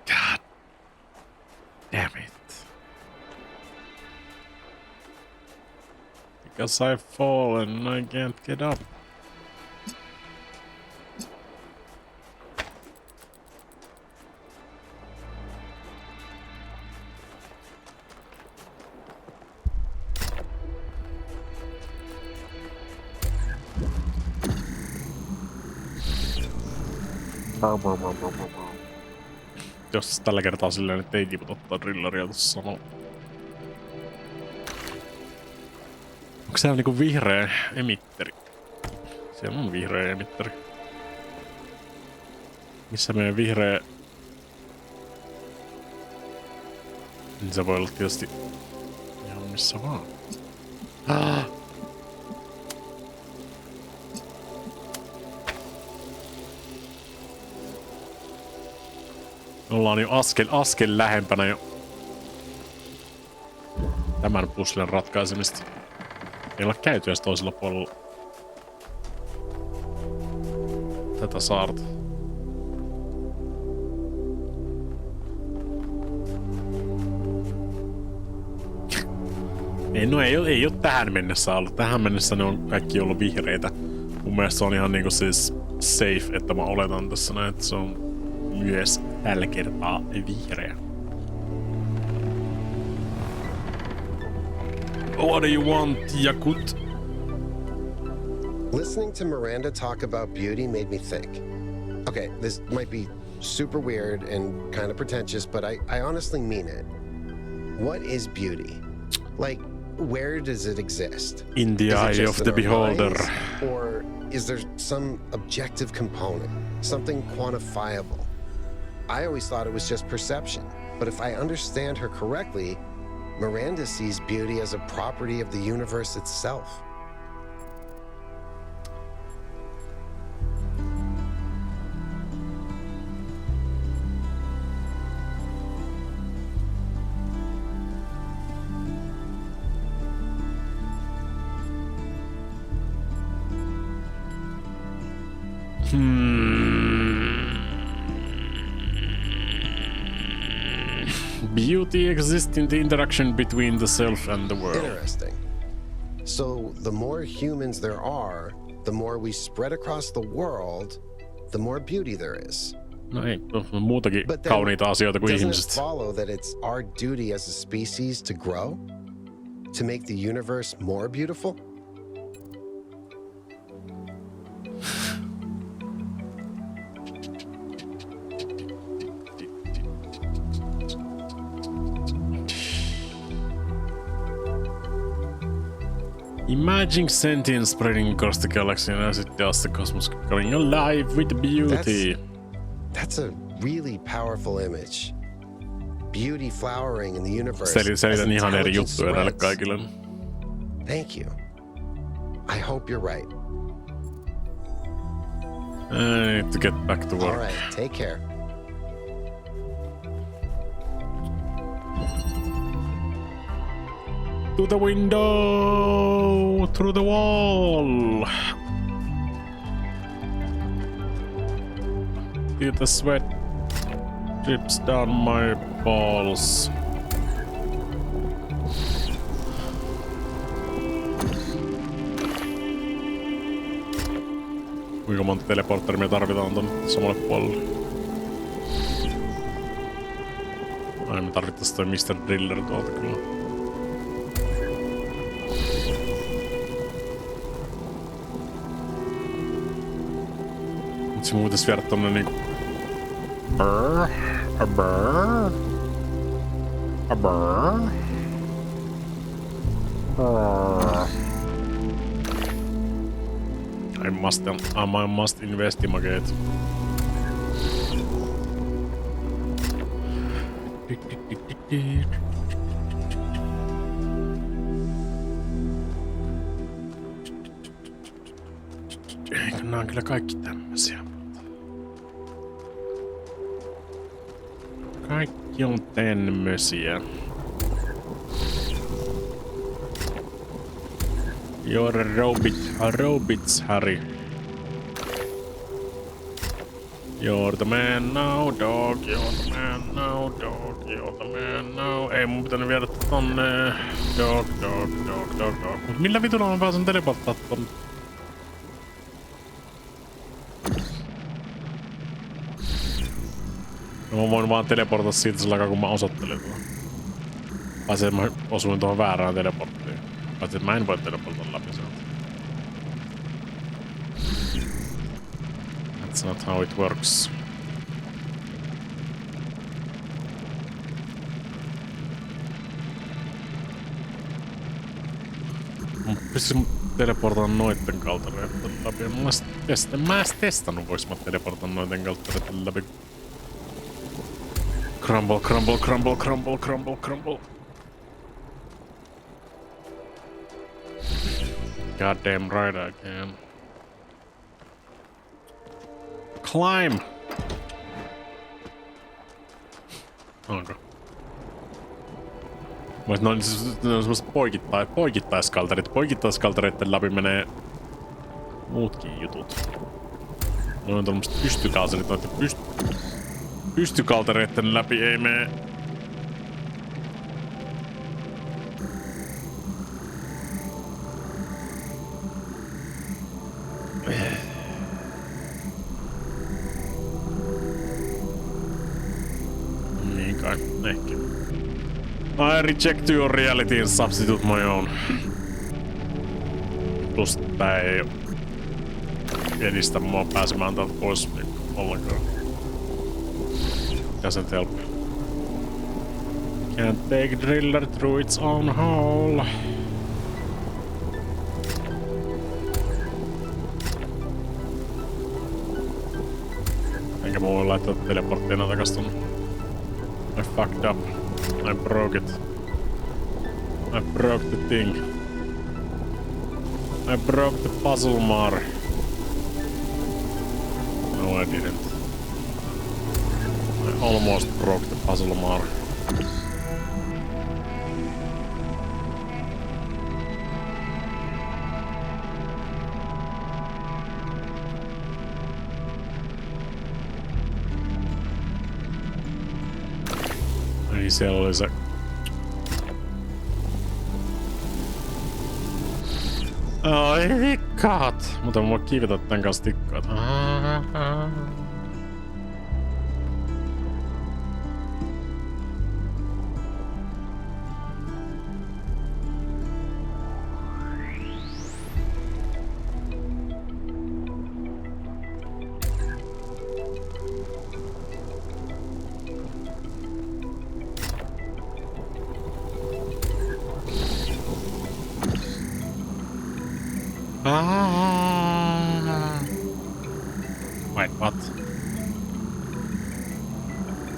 God damn it. Because I've fallen and I can't get up. Jos tällä kertaa silleen, että ei kiput ottaa drillaria tuossa samalla. Onko siellä niinku vihreä emitteri? Siellä on vihreä emitteri. Missä meidän vihreä... Niin se voi olla tietysti ihan missä vaan. Ollaan jo askel lähempänä jo tämän puzzlen ratkaisemista. Ei olla käyty edes toisella puolella tätä saarta. Ei oo tähän mennessä ollut. Tähän mennessä ne on kaikki ollut vihreitä. Mun mielestä se on ihan niinku siis safe, että mä oletan tässä näin, että se on myös tällä kertaa vihreä. What do you want, Yakut? Listening to Miranda talk about beauty made me think. Okay, this might be super weird and kind of pretentious, but I honestly mean it. What is beauty? Like, where does it exist? In the eye of the beholder. Or is there some objective component? Something quantifiable? I always thought it was just perception, but if I understand her correctly, Miranda sees beauty as a property of the universe itself. Beauty exists in the interaction between the self and the world. Interesting. So the more humans there are, the more we spread across the world, the more beauty there is. No ei, on muutakin kauniita asioita kuin ihmiset. Doesn't it follow that it's our duty as a species to grow? To make the universe more beautiful? Imagine sentience spreading across the galaxy as it does the cosmos, coming alive with beauty. That's a really powerful image. Beauty flowering in the universe. Selitän ihan eri juttuja näille kaikille. Thank you. I hope you're right. I need to get back to work. All right, take care. To the window! Through the wall! Feel the sweat drips down my balls. Kuinka monta teleportteria me tarvitaan ton samalle puolelle? Ai me tarvittais toi Mr. Driller tuolta kyllä. Nyt se muutais viedä tommonen niinku... I must investigate. Eikö nää on kyllä kaikki tämmösiä. Kaikki on tämmösiä. You're a robot, Harry. You're the man now, dog. You're the man now, dog. You're the man now. Ei mun pitänyt viedä tonne. Dog. Mut millä vitulla mä pääsen teleporttaa tonne? Mä voin vaan teleportata siitä sillä aikaa kun mä osoittelin tuolla. Paitsi mä osuin tuohon väärään teleporttiin. Paitsi mä en voi teleportata läpi sieltä. That's not how it works. Mä pystyisin teleportaan noitten kaltareitten läpi. Mä edes testannut voiks mä teleportaan noitten kaltareitten läpi. Crumble. Goddamn right I can. Climb! Onko? Ne on semmoset poikittaiskalterit. Poikittaiskaltereitten läpi menee muutkin jutut. Ne on tommoset pystykalterit, noitten pystykaltereitten läpi ei mene. Niin kai, ehkä. I reject your reality and substitute my own. Plus tää ei edistä mua pääsemään täältä pois ollenkaan. Doesn't help. Can't take Driller through its own hole. Enkä mä voi laittaa teleporttina takas tonne. I fucked up. I broke it. I broke the thing. I broke the puzzle, Moar. No, I didn't. I almost broke the puzzle, Moar. Ei siellä oli se... Ai vikkaat! Mutta mä voin kiivetä tän kanssa tikkaat.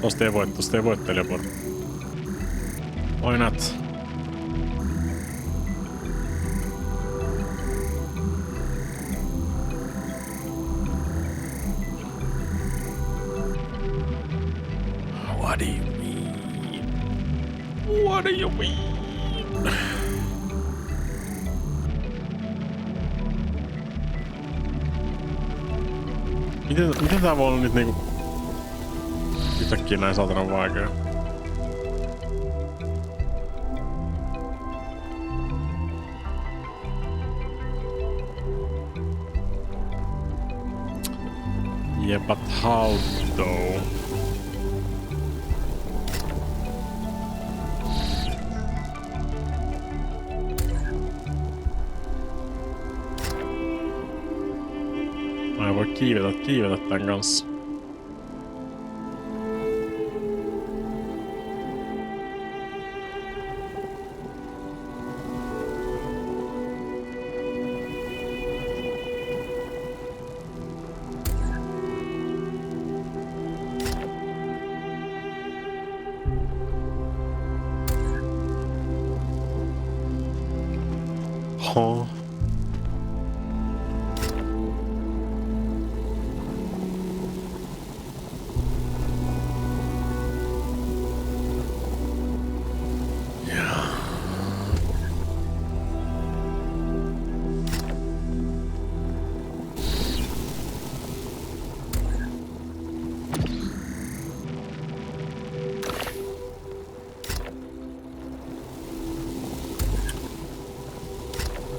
Tosta ei voi teleporttia. Why not? What do you mean? What do you mean? Miten tää voi olla nyt niinku yhtäkkiä näin saatanan vaikea? Yeah, but how though? Mä en voi kiivetä tän kanssa. Huh?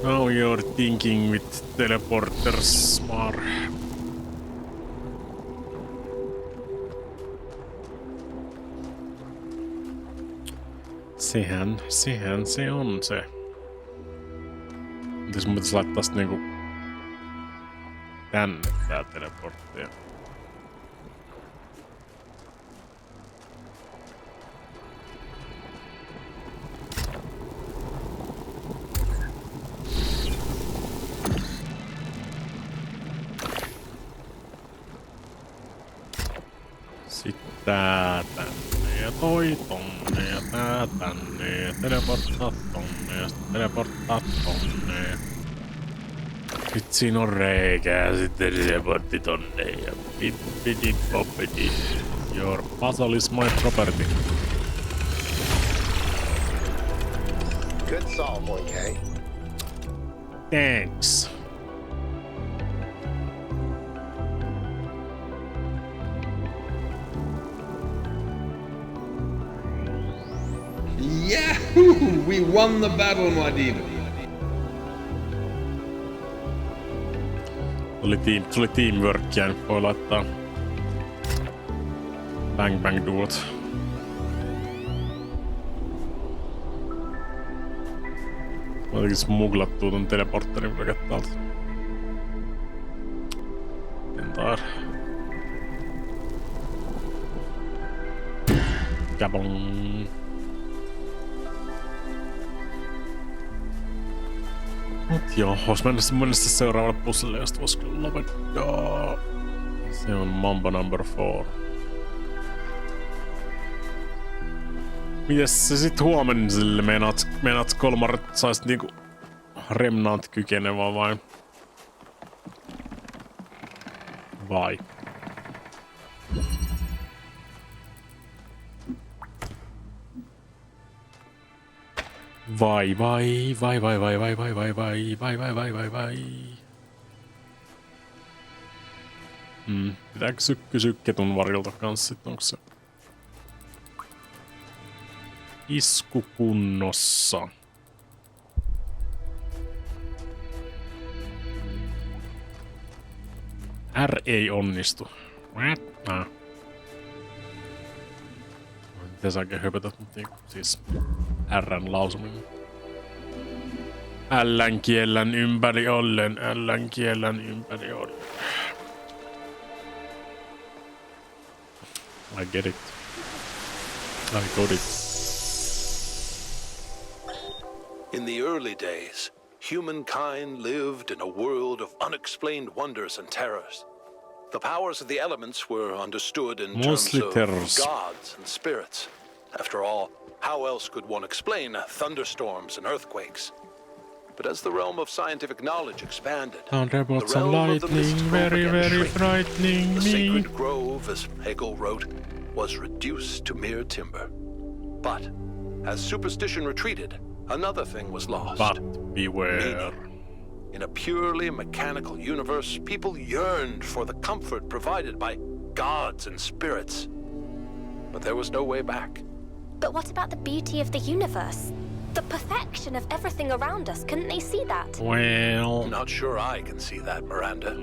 Now you're thinking with teleporters, Moar. Sehän se on se. Mitäs mun pitäis laittaa sit niinku tänne tää teleporttia? Sitten tää tänne ja toi tonne ja tää tänne ja teleporttaa tonne ja sitten teleporttaa tonne. Nyt siinä on reikä ja sitten teleportti tonne ja pippidi poppidi. Your puzzle is my property. Good solve, 1K. Thanks. Yahoo! We won the battle, my demon. Se oli teamworkia, nyt voi laittaa bang bang duot. Mä jotenkin smuglattuu ton teleportterin vaikka täältä. Tentar. Kabong. Mut joo, vois mennä seuraavalle pussille, josta vois kyllä lopettaa. Se on Mambo number 4. Mites se sit huomenna sille meinaat kolmaret sais niinku Remnant kykenevä vai? Vai? Vai. Pitääkö kysyä ketun varilta kans sit, onks se isku kunnossa? R ei onnistu. Miten sä oikein höpötät, mut niinku siis R:n lausuminen. Ällän kiellän ympäri ollen, ällän kiellän ympäri ollen. I get it. I got it. In the early days, humankind lived in a world of unexplained wonders and terrors. The powers of the elements were understood in terms of gods and spirits. After all, how else could one explain thunderstorms and earthquakes? But as the realm of scientific knowledge expanded, thunderbolts and lightning, very frightening the me. sacred grove, as Hegel wrote, was reduced to mere timber. But as superstition retreated, another thing was lost. But beware. Meaning. In a purely mechanical universe, people yearned for the comfort provided by gods and spirits. But there was no way back. But what about the beauty of the universe? The perfection of everything around us. Couldn't they see that? Well... Not sure I can see that, Miranda.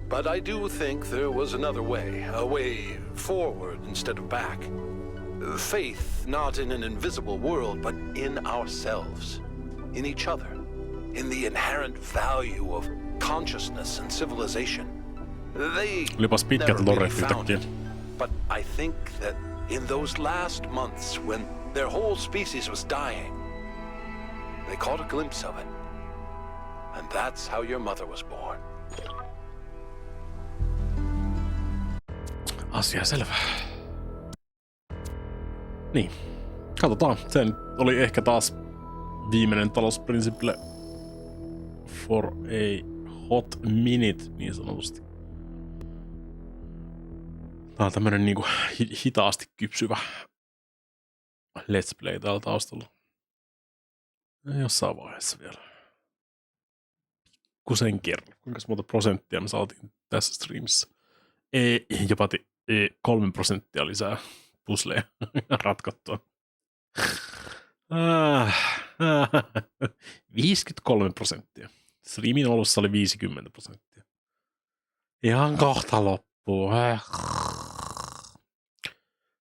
But I do think there was another way. A way forward instead of back. Faith not in an invisible world, but in ourselves. In each other. In the inherent value of consciousness and civilization. They never really found it. But I think that in those last months when their whole species was dying, they caught a glimpse of it. And that's how your mother was born. Asia selvä. Niin. Katsotaan. Sen oli ehkä taas viimeinen Talos-Principle for a hot minute, niin sanotusti. Tää on tämmönen niinku hitaasti kypsyvä let's play täällä taustalla. Jossain vaiheessa vielä. Kusen kerran. Kuinka monta prosenttia me saatiin tässä streamissa? Jopa 3% lisää pusleja ratkottua. 53%. Streamin alussa oli 50%. Ihan kohta loppuu.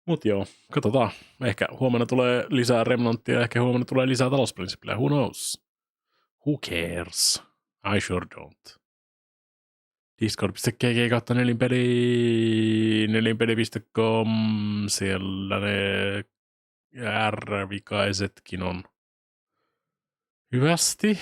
Mut joo, katsotaan. Ehkä huomenna tulee lisää Remnanttia, ehkä huomenna tulee lisää Talos-Principlea. Who knows? Who cares? I sure don't. Discord.gg kautta nelinpeli, nelinpeli.com, siellä ne R-vikaisetkin on hyvästi.